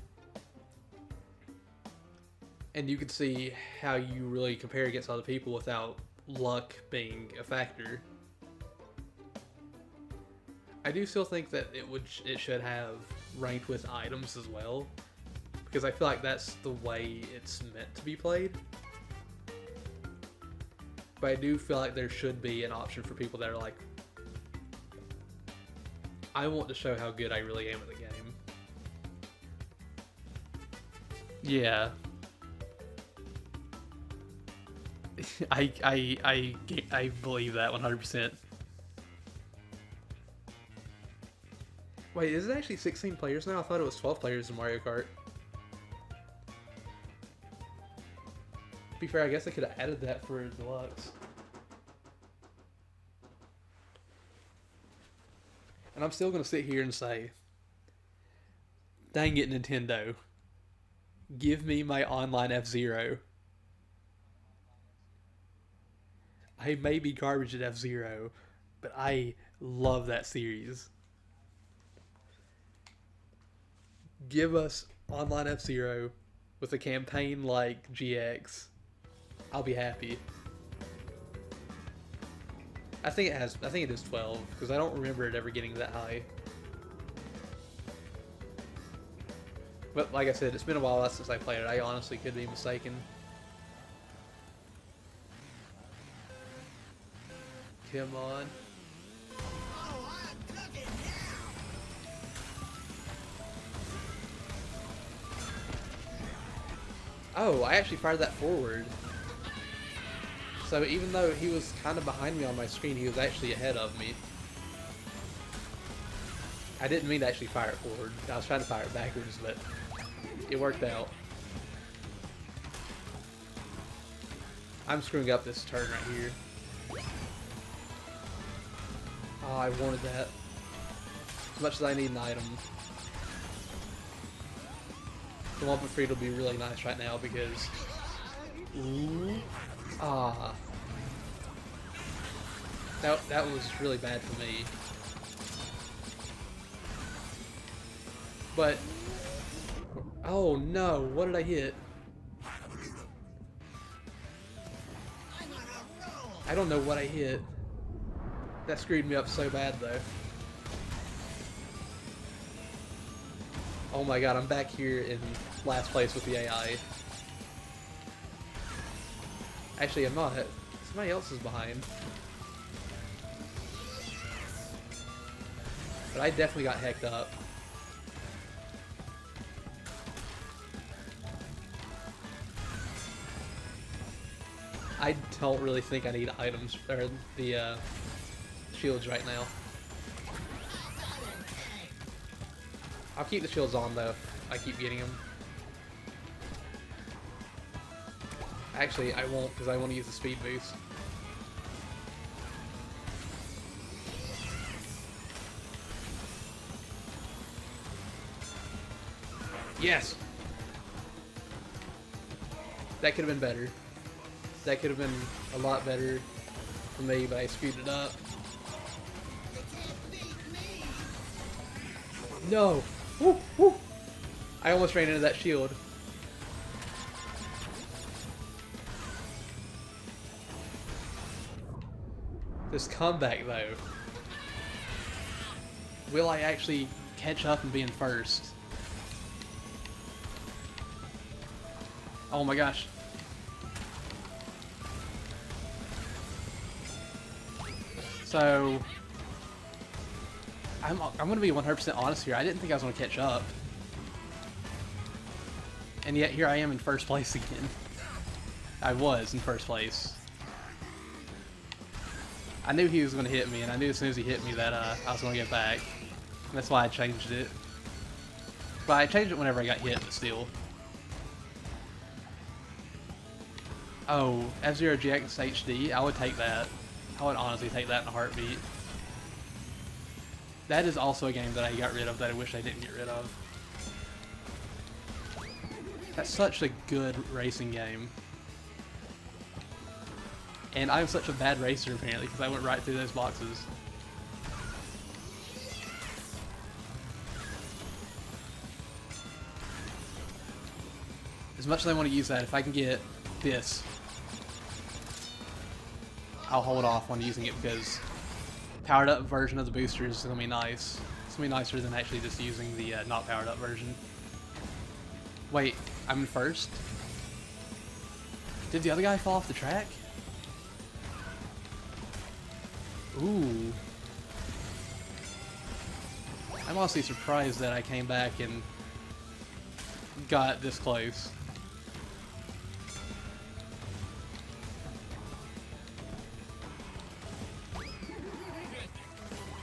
And you could see how you really compare against other people without luck being a factor. I do still think that it should have ranked with items as well. Because I feel like that's the way it's meant to be played. But I do feel like there should be an option for people that are like, I want to show how good I really am at the game. Yeah. I believe that 100%. Wait, is it actually 16 players now? I thought it was 12 players in Mario Kart. To be fair, I guess I could have added that for Deluxe. And I'm still going to sit here and say, dang it, Nintendo. Give me my online F-Zero. I may be garbage at F-Zero, but I love that series. Give us online F-Zero with a campaign like GX. I'll be happy. I think it is 12, because I don't remember it ever getting that high. But like I said, it's been a while since I played it. I honestly could be mistaken. Come on. Oh, I actually fired that forward. So even though he was kind of behind me on my screen, he was actually ahead of me. I didn't mean to actually fire it forward. I was trying to fire it backwards, but it worked out. I'm screwing up this turn right here. Oh, I wanted that. As much as I need an item. The Wumpa Fruit will be really nice right now because... Ooh. Ah. That was really bad for me. But... Oh no, what did I hit? I don't know what I hit. That screwed me up so bad though. Oh my god, I'm back here in last place with the AI. Actually, I'm not. Somebody else is behind. But I definitely got hecked up. I don't really think I need items, or the shields right now. I'll keep the shields on though, if I keep getting them. Actually, I won't, because I want to use the speed boost. Yes! That could have been better. That could have been a lot better for me, but I screwed it up. No! Woo! Woo! I almost ran into that shield. This comeback, though. Will I actually catch up and be in first? Oh my gosh. So, I'm going to be 100% honest here. I didn't think I was going to catch up. And yet here I am in first place again. I was in first place. I knew he was going to hit me, and I knew as soon as he hit me that I was going to get back. And that's why I changed it. But I changed it whenever I got hit, but still. Oh, F-Zero GX HD, I would take that. I would honestly take that in a heartbeat. That is also a game that I got rid of that I wish I didn't get rid of. That's such a good racing game. And I'm such a bad racer apparently because I went right through those boxes. As much as I want to use that, if I can get this, I'll hold off on using it because powered up version of the booster is going to be nice. It's going to be nicer than actually just using the not powered up version. Wait, I'm in first? Did the other guy fall off the track? Ooh. I'm honestly surprised that I came back and got this close.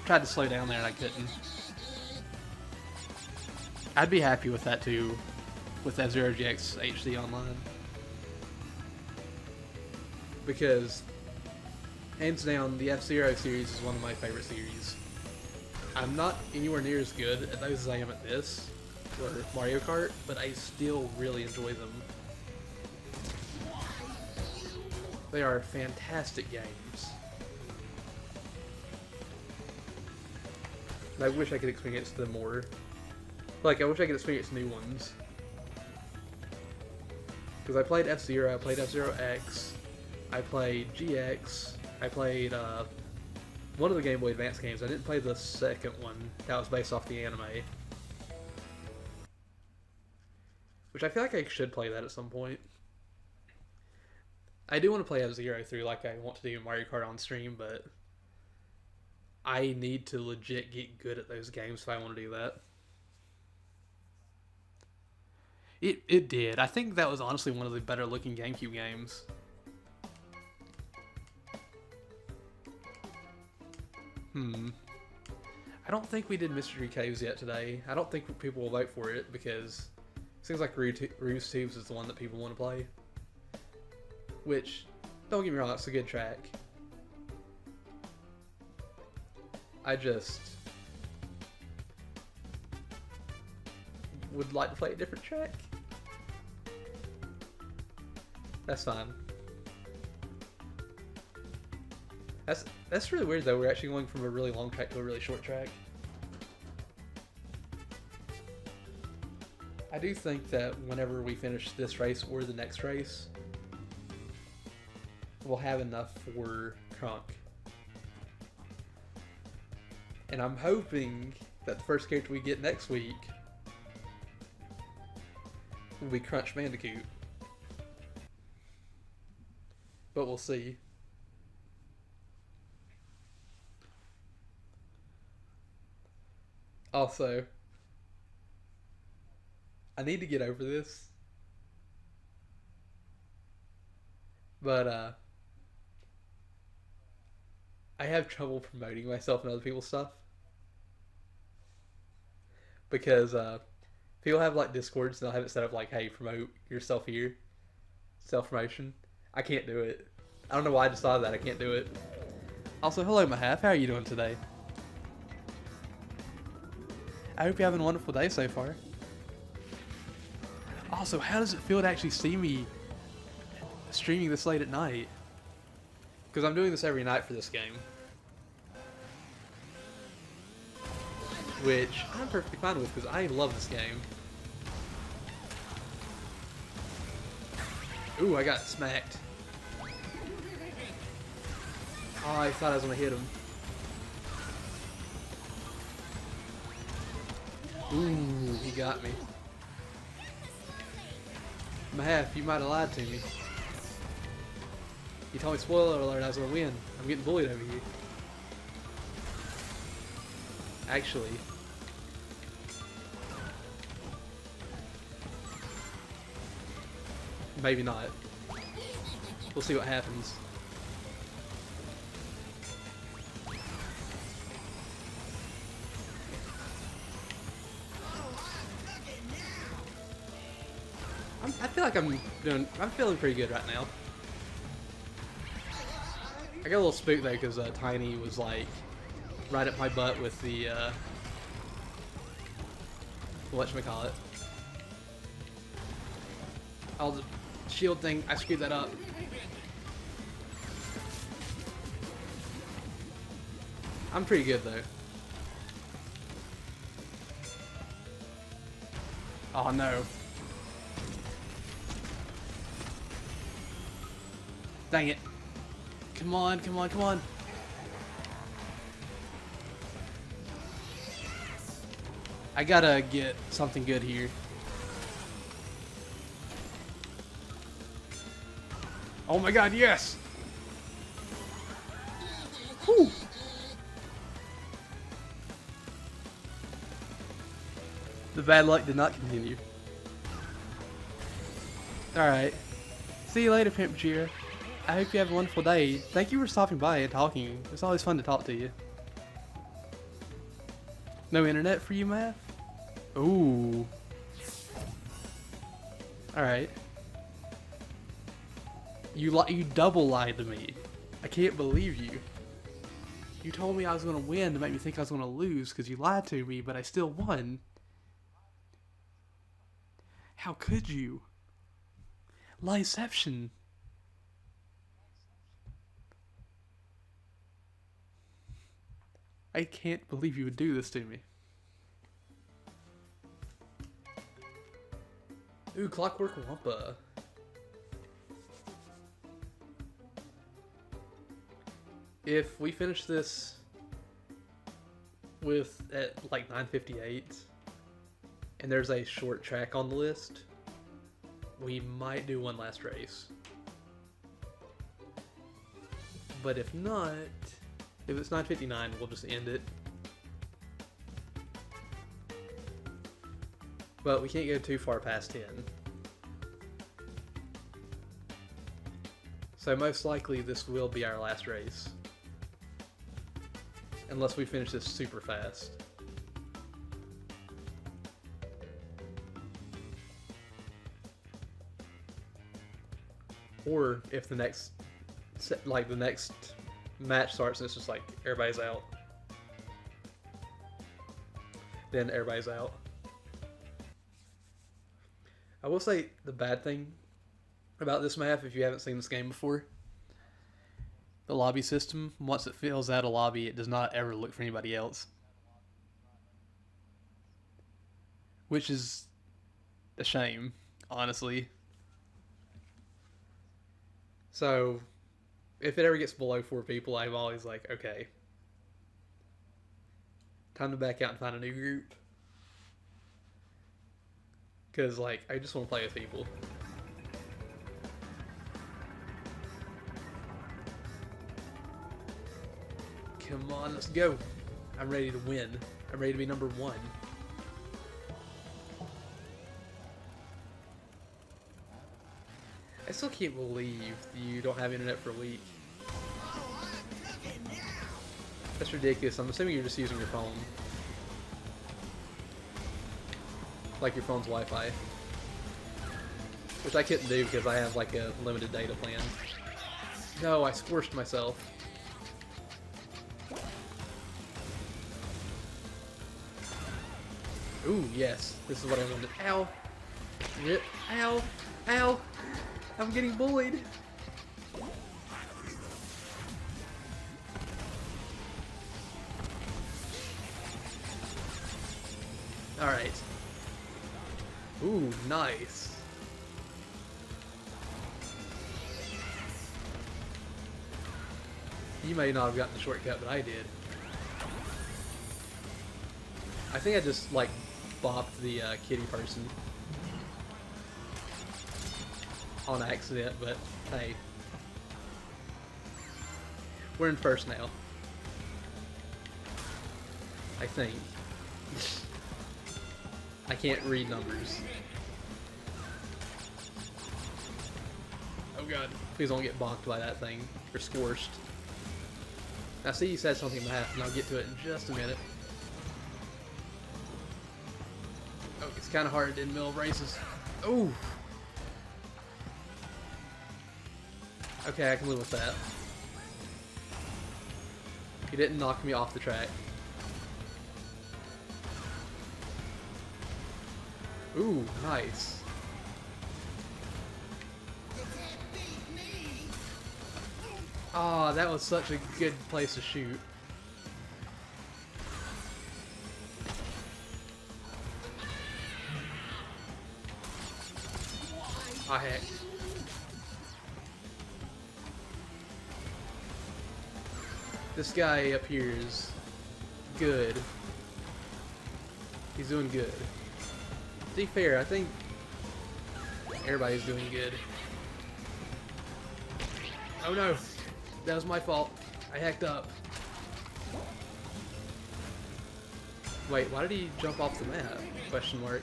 Tried to slow down there and I couldn't. I'd be happy with that too, with F-Zero GX HD Online. Because, hands down, the F-Zero series is one of my favorite series. I'm not anywhere near as good at those as I am at this, or Mario Kart, but I still really enjoy them. They are fantastic games. And I wish I could experience them more. Like, I wish I could experience new ones. Because I played F-Zero, I played F-Zero X, I played GX, I played one of the Game Boy Advance games. I didn't play the second one that was based off the anime. Which I feel like I should play that at some point. I do want to play F-Zero through like I want to do Mario Kart on stream, but I need to legit get good at those games if I want to do that. It did. I think that was honestly one of the better looking GameCube games. I don't think we did Mystery Caves yet today. I don't think people will vote for it because it seems like Ruse Tubes is the one that people want to play. Which, don't get me wrong, it's a good track. I just would like to play a different track. That's fine. That's really weird though, we're actually going from a really long track to a really short track. I do think that whenever we finish this race or the next race, we'll have enough for Krunk. And I'm hoping that the first character we get next week will be Crunch Bandicoot. but we'll see. Also, I need to get over this, but I have trouble promoting myself and other people's stuff because people have like Discords and they'll have it set up like, "Hey, promote yourself here, self promotion." I can't do it. I don't know why I decided that I can't do it. Also, hello, Mahaf. How are you doing today? I hope you're having a wonderful day so far. Also, how does it feel to actually see me streaming this late at night? Because I'm doing this every night for this game. Which I'm perfectly fine with because I love this game. Ooh, I got smacked. Oh, I thought I was going to hit him. Ooh, he got me. Mahaf, you might have lied to me. You told me, spoiler alert, I was going to win. I'm getting bullied over here. Actually. Maybe not. We'll see what happens. I feel like I'm feeling pretty good right now. I got a little spooked though because Tiny was like right up my butt with the whatchamacallit. Oh, the shield thing, I screwed that up. I'm pretty good though. Oh no. Dang it. Come on, come on, come on. I gotta get something good here. Oh my god, yes! Whew. The bad luck did not continue. Alright. See you later, Pimp Cheer. I hope you have a wonderful day. Thank you for stopping by and talking. It's always fun to talk to you. No internet for you, Math? Ooh. Alright. You double lied to me. I can't believe you. You told me I was going to win to make me think I was going to lose because you lied to me, but I still won. How could you? Lieception. I can't believe you would do this to me. Ooh, Clockwork Wampa. If we finish this at like 9:58 and there's a short track on the list, we might do one last race. But if not, if it's 9:59, we'll just end it. But we can't go too far past 10. So most likely this will be our last race. Unless we finish this super fast. Or if the next match starts and it's just like everybody's out, then everybody's out. I will say the bad thing about this map, if you haven't seen this game before, the lobby system, once it fills out a lobby, it does not ever look for anybody else. Which is a shame, honestly. So, if it ever gets below 4 people, I'm always like, okay. Time to back out and find a new group. Because, like, I just want to play with people. Come on, let's go. I'm ready to win. I'm ready to be number 1. I still can't believe you don't have internet for a week. That's ridiculous. I'm assuming you're just using your phone. Like your phone's Wi-Fi. Which I couldn't do because I have like a limited data plan. No, I squished myself. Ooh, yes. This is what I wanted. Ow! Rip. Ow! Ow! I'm getting bullied! Alright. Ooh, nice. You may not have gotten the shortcut, but I did. I think I just, like, bopped the kitty person. On accident, but hey. We're in first now. I think. I can't read numbers. Oh god. Please don't get bonked by that thing. Or squished. Now see, you said something in half, and I'll get to it in just a minute. Oh, it's kind of hard in middle of races. Oh! Okay, I can live with that. He didn't knock me off the track. Ooh, nice. Ah, that was such a good place to shoot. Ah, heck. This guy up here is good. He's doing good. To be fair, I think everybody's doing good. Oh no! That was my fault. I hacked up. Wait, why did he jump off the map? Question mark.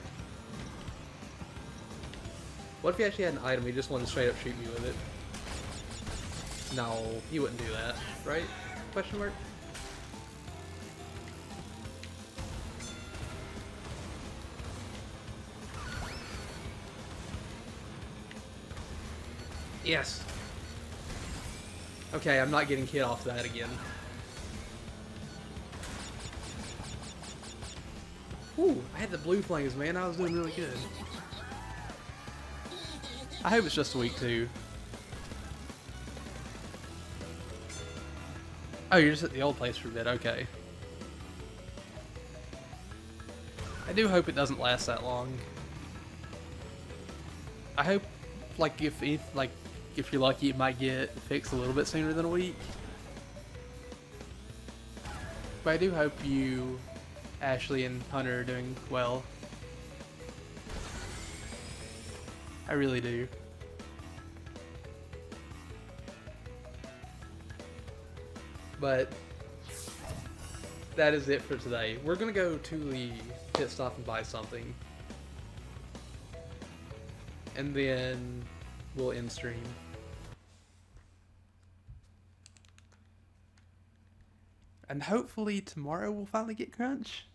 What if he actually had an item, he just wanted to straight up shoot me with it? No, he wouldn't do that, right? Question mark? Yes! Okay, I'm not getting hit off that again. Ooh, I had the blue flames, man. I was doing really good. I hope it's just a week 2. Oh, you're just at the old place for a bit, okay. I do hope it doesn't last that long. I hope, like, if you're lucky, it might get fixed a little bit sooner than a week. But I do hope you, Ashley and Hunter, are doing well. I really do. But that is it for today. We're gonna go to the pit stop and buy something, and then we'll end stream. And hopefully tomorrow we'll finally get Crunch.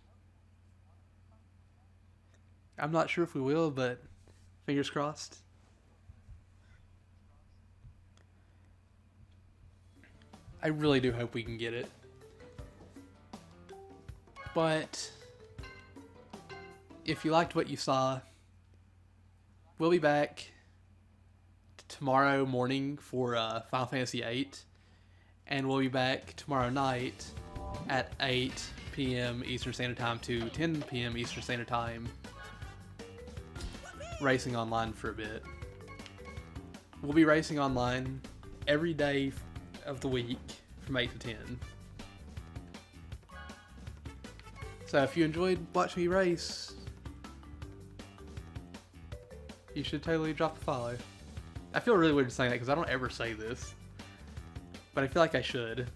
I'm not sure if we will, but fingers crossed. I really do hope we can get it. But if you liked what you saw, we'll be back tomorrow morning for Final Fantasy VIII, and we'll be back tomorrow night at 8 p.m. Eastern Standard Time to 10 p.m. Eastern Standard Time, racing online for a bit. We'll be racing online every day of the week from 8 to 10. So if you enjoyed watching me race, you should totally drop a follow. I feel really weird saying that because I don't ever say this, but I feel like I should.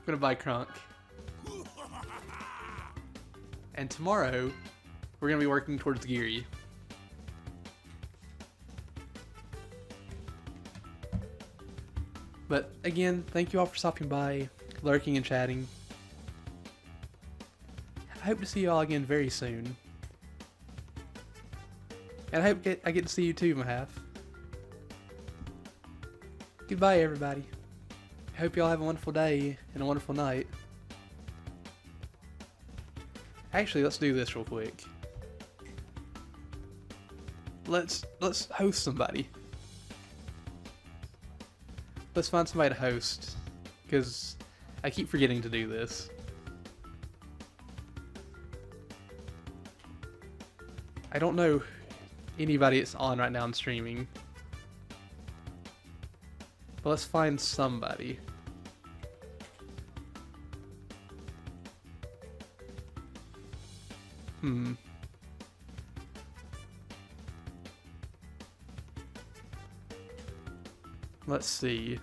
gonna buy Krunk. And tomorrow, we're gonna be working towards Geary. But again, thank you all for stopping by, lurking and chatting. I hope to see you all again very soon. And I hope I get to see you too, Mahaf. Goodbye, everybody. I hope you all have a wonderful day and a wonderful night. Actually, let's do this real quick. Let's host somebody. Let's find somebody to host, because I keep forgetting to do this. I don't know anybody that's on right now and streaming. But let's find somebody. Let's see.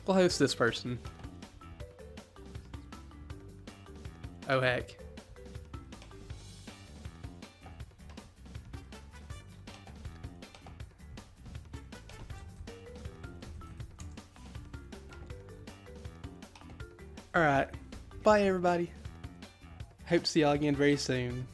We'll host this person. Oh heck. Alright. Bye everybody. Hope to see y'all again very soon.